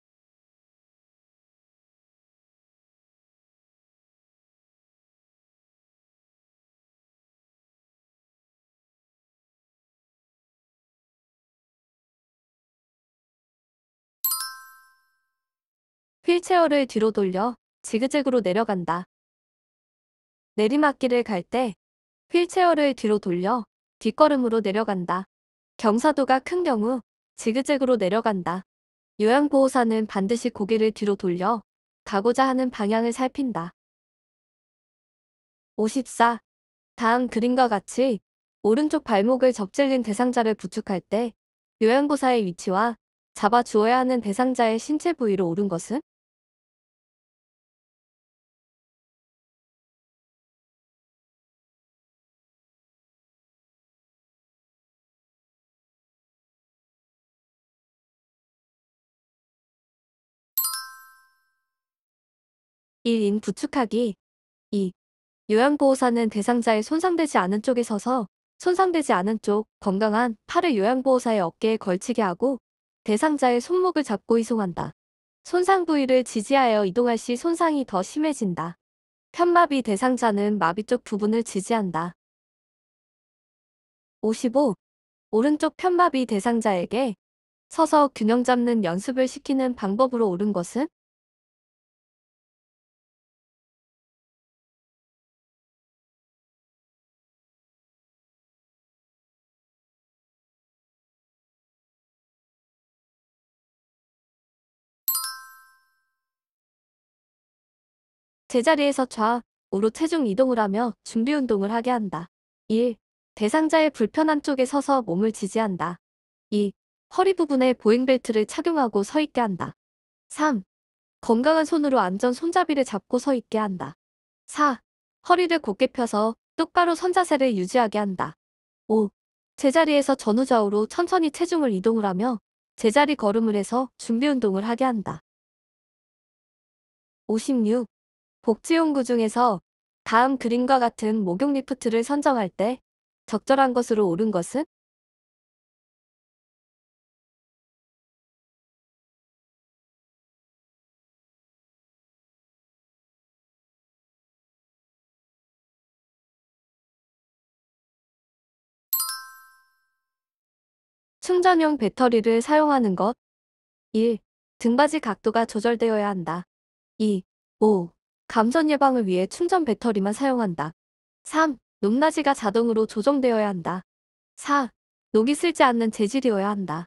휠체어를 뒤로 돌려 지그재그로 내려간다. 내리막길을 갈 때 휠체어를 뒤로 돌려 뒷걸음으로 내려간다. 경사도가 큰 경우 지그재그로 내려간다. 요양보호사는 반드시 고개를 뒤로 돌려 가고자 하는 방향을 살핀다. 54. 다음 그림과 같이 오른쪽 발목을 접질린 대상자를 부축할 때 요양보호사의 위치와 잡아주어야 하는 대상자의 신체 부위로 옳은 것은? 1인 부축하기. 2. 요양보호사는 대상자의 손상되지 않은 쪽에 서서 손상되지 않은 쪽 건강한 팔을 요양보호사의 어깨에 걸치게 하고 대상자의 손목을 잡고 이송한다. 손상 부위를 지지하여 이동할 시 손상이 더 심해진다. 편마비 대상자는 마비 쪽 부분을 지지한다. 55. 오른쪽 편마비 대상자에게 서서 균형 잡는 연습을 시키는 방법으로 옳은 것은? 제자리에서 좌우로 체중 이동을 하며 준비 운동을 하게 한다. 1. 대상자의 불편한 쪽에 서서 몸을 지지한다. 2. 허리 부분에 보행벨트를 착용하고 서 있게 한다. 3. 건강한 손으로 안전 손잡이를 잡고 서 있게 한다. 4. 허리를 곧게 펴서 똑바로 선 자세를 유지하게 한다. 5. 제자리에서 전후좌우로 천천히 체중을 이동을 하며 제자리 걸음을 해서 준비 운동을 하게 한다. 56. 복지용구 중에서 다음 그림과 같은 목욕 리프트를 선정할 때 적절한 것으로 옳은 것은? 충전용 배터리를 사용하는 것. 1. 등받이 각도가 조절되어야 한다. 2. 5. 감전 예방을 위해 충전 배터리만 사용한다. 3. 높낮이가 자동으로 조정되어야 한다. 4. 녹이 슬지 않는 재질이어야 한다.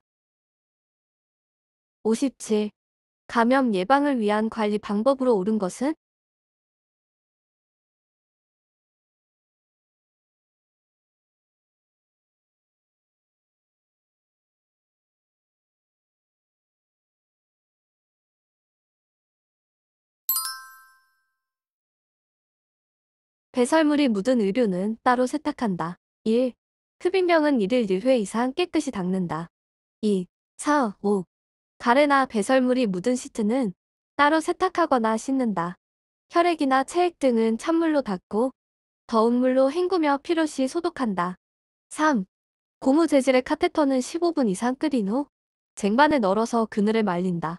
57. 감염 예방을 위한 관리 방법으로 옳은 것은? 배설물이 묻은 의류는 따로 세탁한다. 1. 흡입력은 1일 1회 이상 깨끗이 닦는다. 2. 4. 5. 가래나 배설물이 묻은 시트는 따로 세탁하거나 씻는다. 혈액이나 체액 등은 찬물로 닦고 더운 물로 헹구며 필요시 소독한다. 3. 고무 재질의 카테터는 15분 이상 끓인 후 쟁반에 널어서 그늘에 말린다.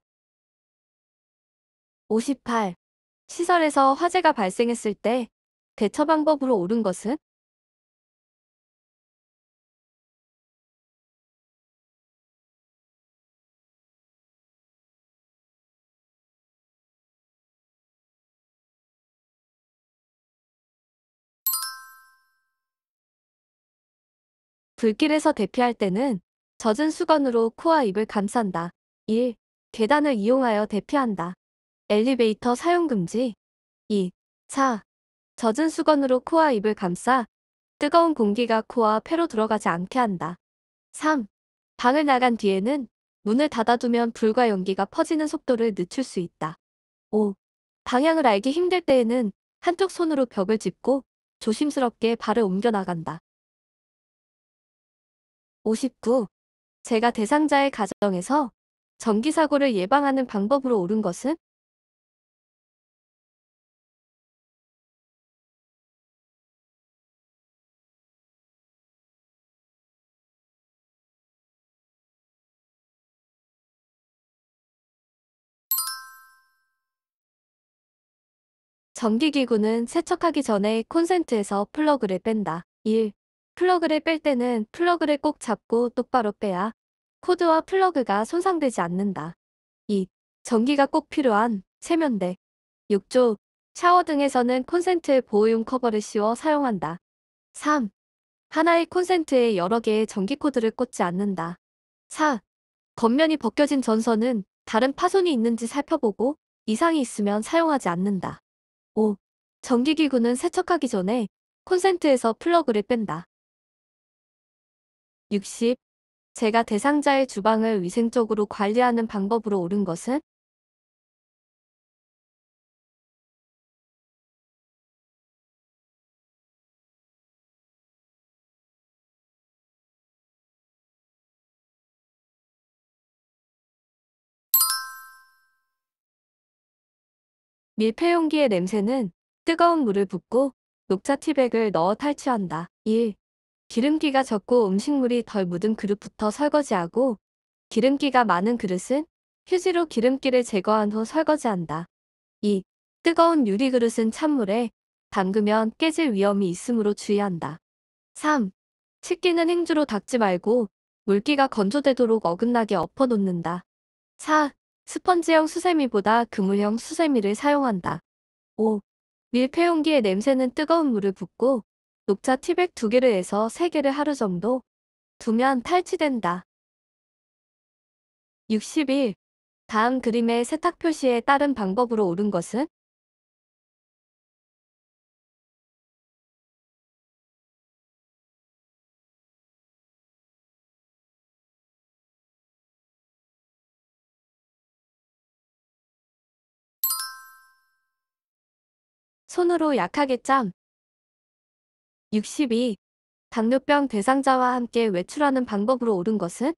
58. 시설에서 화재가 발생했을 때 대처 방법으로 옳은 것은? 불길에서 대피할 때는 젖은 수건으로 코와 입을 감싼다. 1. 계단을 이용하여 대피한다. 엘리베이터 사용 금지. 2. 4. 젖은 수건으로 코와 입을 감싸 뜨거운 공기가 코와 폐로 들어가지 않게 한다. 3. 방을 나간 뒤에는 문을 닫아두면 불과 연기가 퍼지는 속도를 늦출 수 있다. 5. 방향을 알기 힘들 때에는 한쪽 손으로 벽을 짚고 조심스럽게 발을 옮겨 나간다. 59. 제가 대상자의 가정에서 전기 사고를 예방하는 방법으로 옳은 것은? 전기기구는 세척하기 전에 콘센트에서 플러그를 뺀다. 1. 플러그를 뺄 때는 플러그를 꼭 잡고 똑바로 빼야 코드와 플러그가 손상되지 않는다. 2. 전기가 꼭 필요한 세면대, 욕조, 샤워 등에서는 콘센트 보호용 커버를 씌워 사용한다. 3. 하나의 콘센트에 여러 개의 전기 코드를 꽂지 않는다. 4. 겉면이 벗겨진 전선은 다른 파손이 있는지 살펴보고 이상이 있으면 사용하지 않는다. 5. 전기기구는 세척하기 전에 콘센트에서 플러그를 뺀다. 60. 제가 대상자의 주방을 위생적으로 관리하는 방법으로 옳은 것은? 밀폐용기의 냄새는 뜨거운 물을 붓고 녹차 티백을 넣어 탈취한다. 1. 기름기가 적고 음식물이 덜 묻은 그릇부터 설거지하고 기름기가 많은 그릇은 휴지로 기름기를 제거한 후 설거지한다. 2. 뜨거운 유리 그릇은 찬물에 담그면 깨질 위험이 있으므로 주의한다. 3. 식기는 행주로 닦지 말고 물기가 건조되도록 어긋나게 엎어놓는다. 4. 스펀지형 수세미보다 그물형 수세미를 사용한다. 5. 밀폐용기의 냄새는 뜨거운 물을 붓고 녹차 티백 2개를 해서 3개를 하루 정도 두면 탈취된다. 61. 다음 그림의 세탁 표시에 따른 방법으로 옳은 것은? 손으로 약하게 짬. 62. 당뇨병 대상자와 함께 외출하는 방법으로 옳은 것은?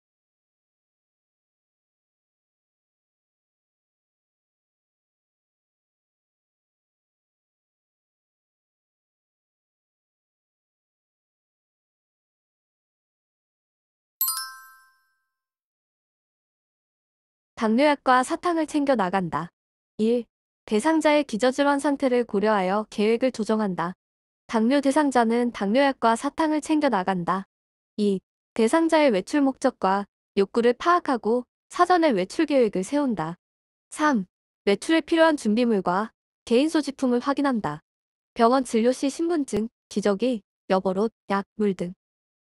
당뇨약과 사탕을 챙겨 나간다. 1. 대상자의 기저질환 상태를 고려하여 계획을 조정한다. 당뇨 대상자는 당뇨약과 사탕을 챙겨 나간다. 2. 대상자의 외출 목적과 욕구를 파악하고 사전에 외출 계획을 세운다. 3. 외출에 필요한 준비물과 개인 소지품을 확인한다. 병원 진료 시 신분증, 기저귀, 여벌옷, 약, 물 등.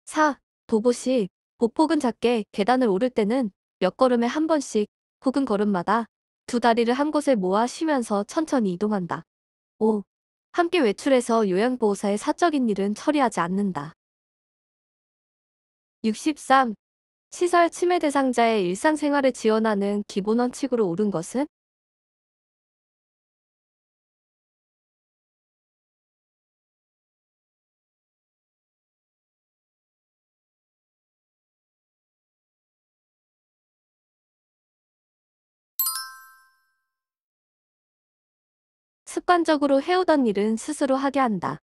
4. 도보 시 보폭은 작게 계단을 오를 때는 몇 걸음에 한 번씩 혹은 걸음마다 두 다리를 한 곳에 모아 쉬면서 천천히 이동한다. 5. 함께 외출해서 요양보호사의 사적인 일은 처리하지 않는다. 63. 시설 침해 대상자의 일상생활을 지원하는 기본 원칙으로 옳은 것은? 습관적으로 해오던 일은 스스로 하게 한다.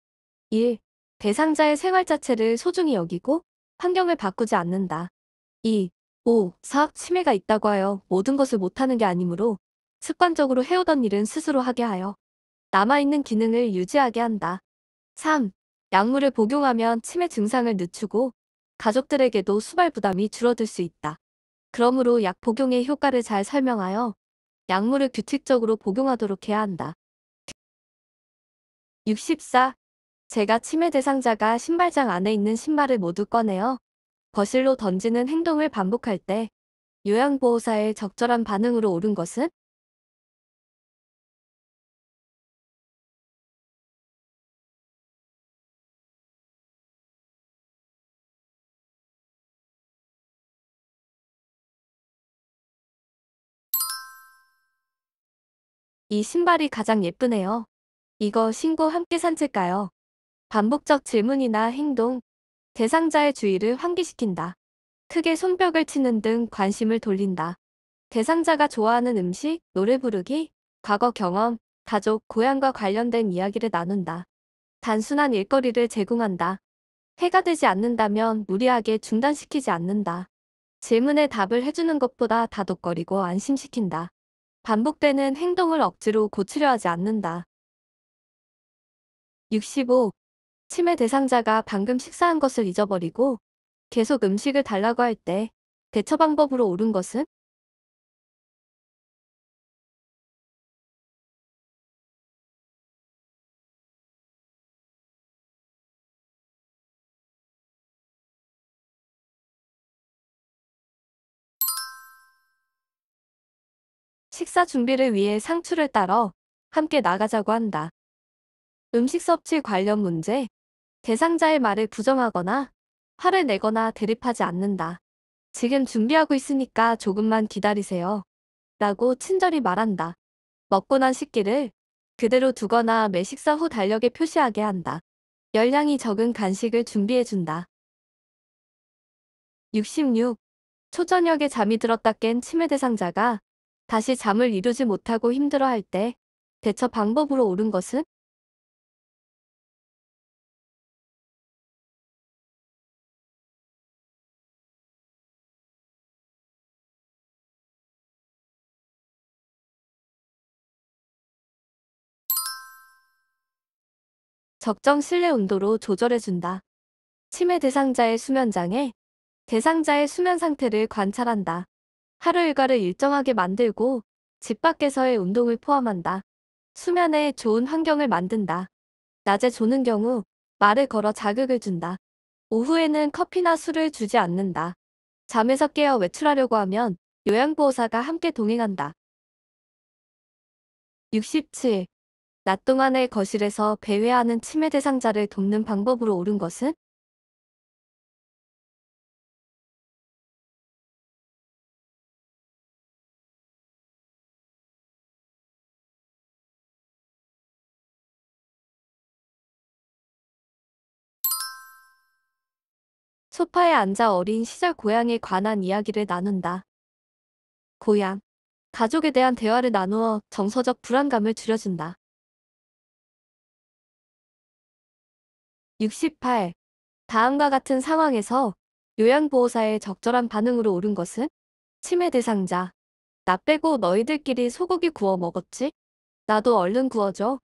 1. 대상자의 생활 자체를 소중히 여기고 환경을 바꾸지 않는다. 2. 5. 사학 침해가 있다고 하여 모든 것을 못하는 게 아니므로 습관적으로 해오던 일은 스스로 하게 하여 남아있는 기능을 유지하게 한다. 3. 약물을 복용하면 치매 증상을 늦추고 가족들에게도 수발 부담이 줄어들 수 있다. 그러므로 약 복용의 효과를 잘 설명하여 약물을 규칙적으로 복용하도록 해야 한다. 64. 제가 치매 대상자가 신발장 안에 있는 신발을 모두 꺼내어 거실로 던지는 행동을 반복할 때 요양보호사의 적절한 반응으로 옳은 것은? 이 신발이 가장 예쁘네요. 이거 신고 함께 산책가요. 반복적 질문이나 행동, 대상자의 주의를 환기시킨다. 크게 손뼉을 치는 등 관심을 돌린다. 대상자가 좋아하는 음식, 노래 부르기, 과거 경험, 가족, 고향과 관련된 이야기를 나눈다. 단순한 일거리를 제공한다. 해가 되지 않는다면 무리하게 중단시키지 않는다. 질문에 답을 해주는 것보다 다독거리고 안심시킨다. 반복되는 행동을 억지로 고치려 하지 않는다. 65. 치매 대상자가 방금 식사한 것을 잊어버리고 계속 음식을 달라고 할 때 대처 방법으로 옳은 것은? 식사 준비를 위해 상추를 따러 함께 나가자고 한다. 음식 섭취 관련 문제, 대상자의 말을 부정하거나 화를 내거나 대립하지 않는다. 지금 준비하고 있으니까 조금만 기다리세요. 라고 친절히 말한다. 먹고 난 식기를 그대로 두거나 매 식사 후 달력에 표시하게 한다. 열량이 적은 간식을 준비해준다. 66. 초저녁에 잠이 들었다 깬 치매 대상자가 다시 잠을 이루지 못하고 힘들어할 때 대처 방법으로 옳은 것은? 적정 실내 온도로 조절해준다. 치매 대상자의 수면장애, 대상자의 수면 상태를 관찰한다. 하루 일과를 일정하게 만들고 집 밖에서의 운동을 포함한다. 수면에 좋은 환경을 만든다. 낮에 조는 경우 말을 걸어 자극을 준다. 오후에는 커피나 술을 주지 않는다. 잠에서 깨어 외출하려고 하면 요양보호사가 함께 동행한다. 67. 낮 동안의 거실에서 배회하는 치매 대상자를 돕는 방법으로 옳은 것은? 소파에 앉아 어린 시절 고향에 관한 이야기를 나눈다. 고향, 가족에 대한 대화를 나누어 정서적 불안감을 줄여준다. 68. 다음과 같은 상황에서 요양보호사의 적절한 반응으로 옳은 것은? 치매 대상자. 나 빼고 너희들끼리 소고기 구워 먹었지? 나도 얼른 구워줘.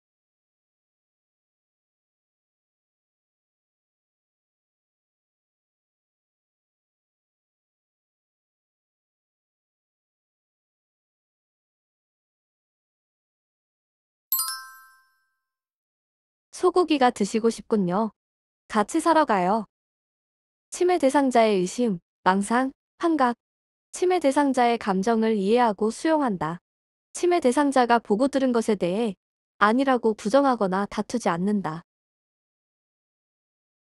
소고기가 드시고 싶군요. 같이 사러 가요. 치매 대상자의 의심, 망상, 환각. 치매 대상자의 감정을 이해하고 수용한다. 치매 대상자가 보고 들은 것에 대해 아니라고 부정하거나 다투지 않는다.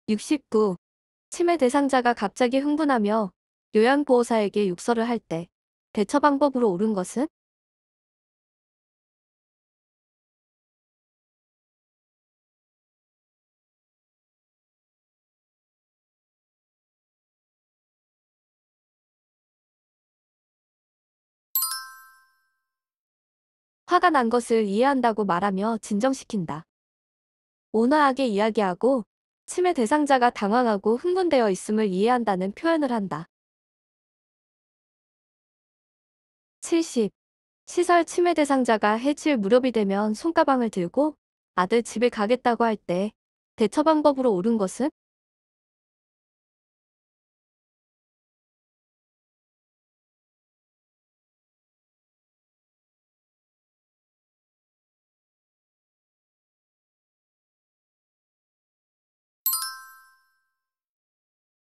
69. 치매 대상자가 갑자기 흥분하며 요양보호사에게 욕설을 할 때 대처 방법으로 옳은 것은? 화가 난 것을 이해한다고 말하며 진정시킨다. 온화하게 이야기하고 치매 대상자가 당황하고 흥분되어 있음을 이해한다는 표현을 한다. 70. 시설 치매 대상자가 해칠 무렵이 되면 손가방을 들고 아들 집에 가겠다고 할 때 대처 방법으로 옳은 것은?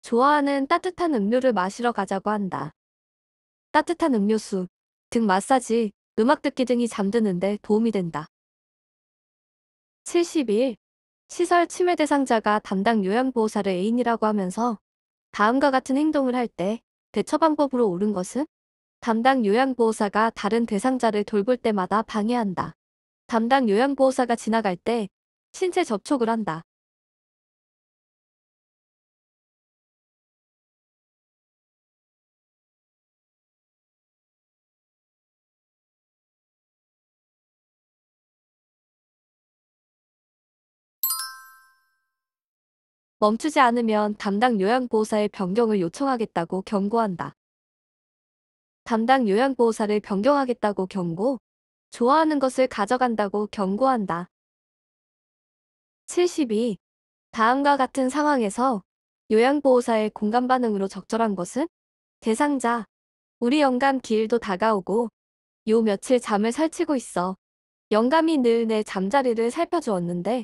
좋아하는 따뜻한 음료를 마시러 가자고 한다. 따뜻한 음료수, 등 마사지, 음악 듣기 등이 잠드는데 도움이 된다. 71. 시설 치매 대상자가 담당 요양보호사를 애인이라고 하면서 다음과 같은 행동을 할 때 대처 방법으로 옳은 것은? 담당 요양보호사가 다른 대상자를 돌볼 때마다 방해한다. 담당 요양보호사가 지나갈 때 신체 접촉을 한다. 멈추지 않으면 담당 요양보호사의 변경을 요청하겠다고 경고한다. 담당 요양보호사를 변경하겠다고 경고, 좋아하는 것을 가져간다고 경고한다. 72. 다음과 같은 상황에서 요양보호사의 공감 반응으로 적절한 것은? 대상자, 우리 영감 기일도 다가오고 요 며칠 잠을 설치고 있어. 영감이 늘 내 잠자리를 살펴주었는데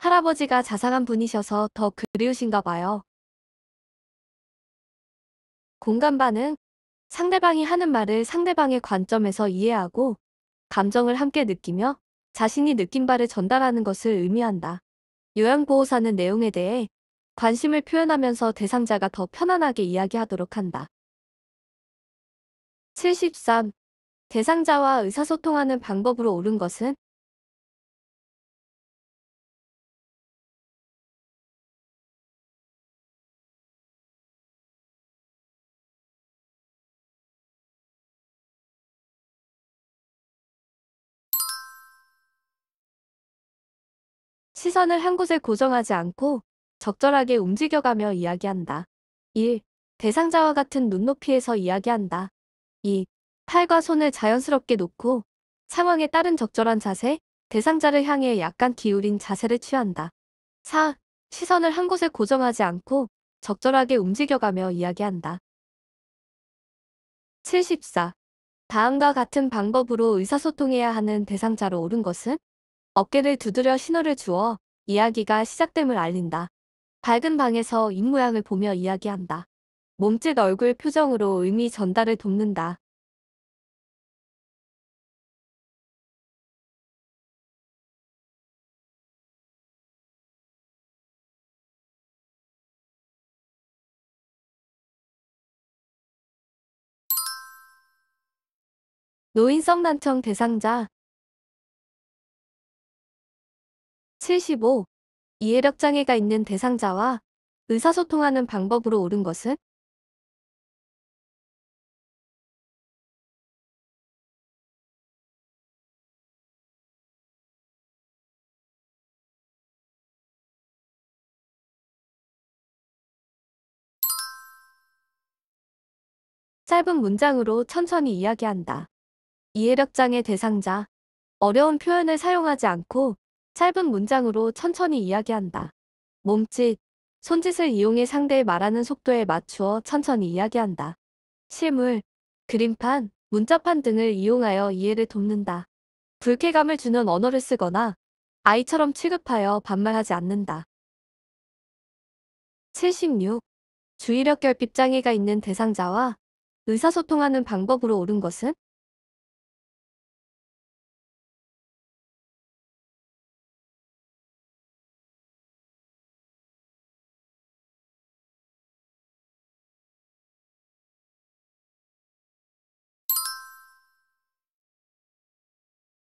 할아버지가 자상한 분이셔서 더 그리우신가 봐요. 공감 반응, 상대방이 하는 말을 상대방의 관점에서 이해하고 감정을 함께 느끼며 자신이 느낀 바를 전달하는 것을 의미한다. 요양보호사는 내용에 대해 관심을 표현하면서 대상자가 더 편안하게 이야기하도록 한다. 73. 대상자와 의사소통하는 방법으로 옳은 것은? 시선을 한 곳에 고정하지 않고 적절하게 움직여가며 이야기한다. 1. 대상자와 같은 눈높이에서 이야기한다. 2. 팔과 손을 자연스럽게 놓고 상황에 따른 적절한 자세, 대상자를 향해 약간 기울인 자세를 취한다. 4. 시선을 한 곳에 고정하지 않고 적절하게 움직여가며 이야기한다. 74. 다음과 같은 방법으로 의사소통해야 하는 대상자로 옳은 것은? 어깨를 두드려 신호를 주어 이야기가 시작됨을 알린다. 밝은 방에서 입모양을 보며 이야기한다. 몸짓 얼굴 표정으로 의미 전달을 돕는다. 노인성 난청 대상자 75. 이해력 장애가 있는 대상자와 의사소통하는 방법으로 옳은 것은? 짧은 문장으로 천천히 이야기한다. 이해력 장애 대상자. 어려운 표현을 사용하지 않고 짧은 문장으로 천천히 이야기한다. 몸짓, 손짓을 이용해 상대의 말하는 속도에 맞추어 천천히 이야기한다. 실물, 그림판, 문자판 등을 이용하여 이해를 돕는다. 불쾌감을 주는 언어를 쓰거나 아이처럼 취급하여 반말하지 않는다. 76. 주의력 결핍 장애가 있는 대상자와 의사소통하는 방법으로 옳은 것은?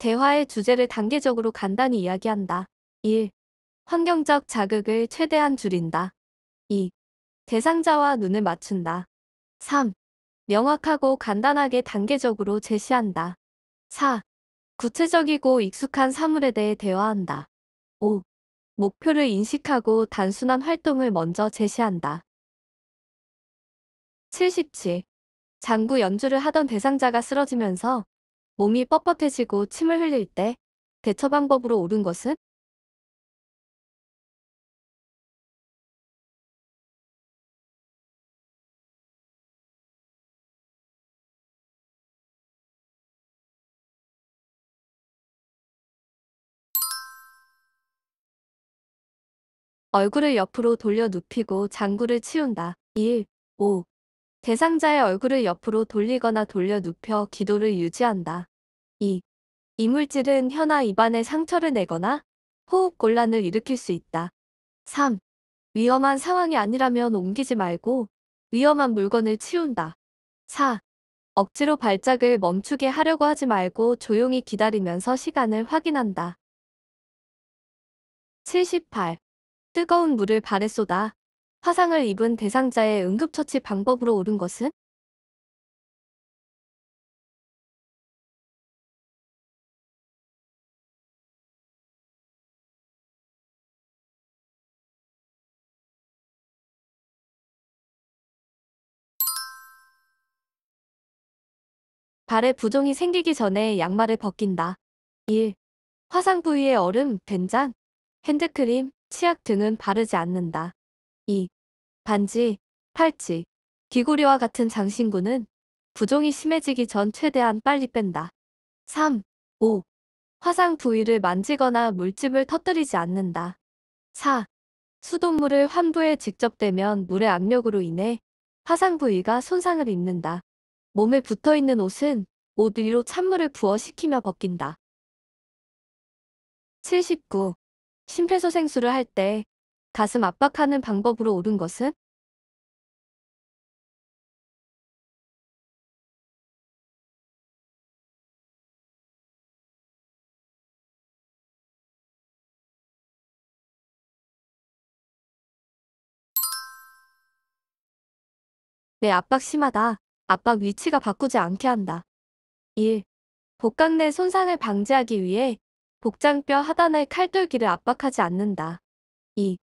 대화의 주제를 단계적으로 간단히 이야기한다. 1. 환경적 자극을 최대한 줄인다. 2. 대상자와 눈을 맞춘다. 3. 명확하고 간단하게 단계적으로 제시한다. 4. 구체적이고 익숙한 사물에 대해 대화한다. 5. 목표를 인식하고 단순한 활동을 먼저 제시한다. 77. 장구 연주를 하던 대상자가 쓰러지면서 몸이 뻣뻣해지고 침을 흘릴 때 대처 방법으로 옳은 것은? 얼굴을 옆으로 돌려 눕히고 장구를 치운다. 1. 5. 대상자의 얼굴을 옆으로 돌리거나 돌려 눕혀 기도를 유지한다. 2. 이물질은 혀나 입안에 상처를 내거나 호흡 곤란을 일으킬 수 있다. 3. 위험한 상황이 아니라면 옮기지 말고 위험한 물건을 치운다. 4. 억지로 발작을 멈추게 하려고 하지 말고 조용히 기다리면서 시간을 확인한다. 78. 뜨거운 물을 발에 쏟아 화상을 입은 대상자의 응급처치 방법으로 옳은 것은? 발에 부종이 생기기 전에 양말을 벗긴다. 1. 화상 부위에 얼음, 된장, 핸드크림, 치약 등은 바르지 않는다. 2. 반지, 팔찌, 귀고리와 같은 장신구는 부종이 심해지기 전 최대한 빨리 뺀다. 3. 5. 화상 부위를 만지거나 물집을 터뜨리지 않는다. 4. 수돗물을 환부에 직접 대면 물의 압력으로 인해 화상 부위가 손상을 입는다. 몸에 붙어있는 옷은 옷 위로 찬물을 부어 식히며 벗긴다. 79. 심폐소생술을 할 때 가슴 압박하는 방법으로 옳은 것은? 내 압박 심하다. 압박 위치가 바꾸지 않게 한다. 1. 복강 내 손상을 방지하기 위해 복장뼈 하단의 칼돌기를 압박하지 않는다. 2.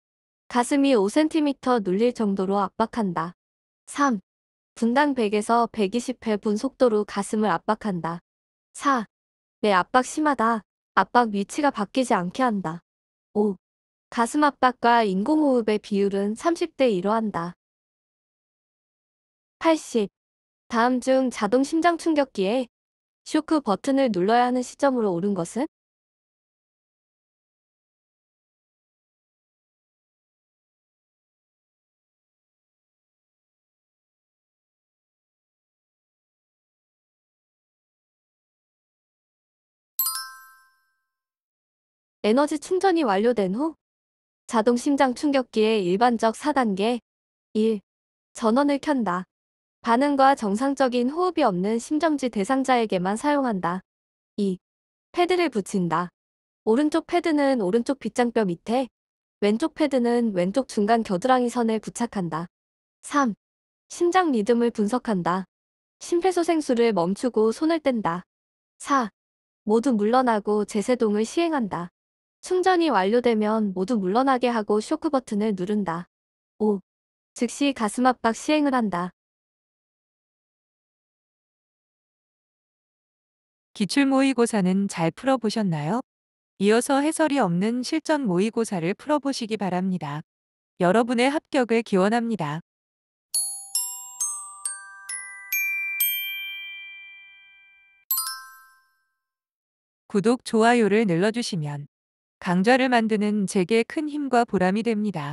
가슴이 5cm 눌릴 정도로 압박한다. 3. 분당 100에서 120회 분 속도로 가슴을 압박한다. 4. 내 압박 심하다. 압박 위치가 바뀌지 않게 한다. 5. 가슴 압박과 인공호흡의 비율은 30대 1로 한다. 80. 다음 중 자동 심장 충격기에 쇼크 버튼을 눌러야 하는 시점으로 옳은 것은? 에너지 충전이 완료된 후 자동 심장 충격기의 일반적 4단계. 1. 전원을 켠다. 반응과 정상적인 호흡이 없는 심정지 대상자에게만 사용한다. 2. 패드를 붙인다. 오른쪽 패드는 오른쪽 빗장뼈 밑에, 왼쪽 패드는 왼쪽 중간 겨드랑이 선에 부착한다. 3. 심장 리듬을 분석한다. 심폐소생술을 멈추고 손을 뗀다. 4. 모두 물러나고 재세동을 시행한다. 충전이 완료되면 모두 물러나게 하고 쇼크 버튼을 누른다. 5. 즉시 가슴 압박 시행을 한다. 기출 모의고사는 잘 풀어보셨나요? 이어서 해설이 없는 실전 모의고사를 풀어보시기 바랍니다. 여러분의 합격을 기원합니다. 구독, 좋아요를 눌러주시면 강좌를 만드는 제게 큰 힘과 보람이 됩니다.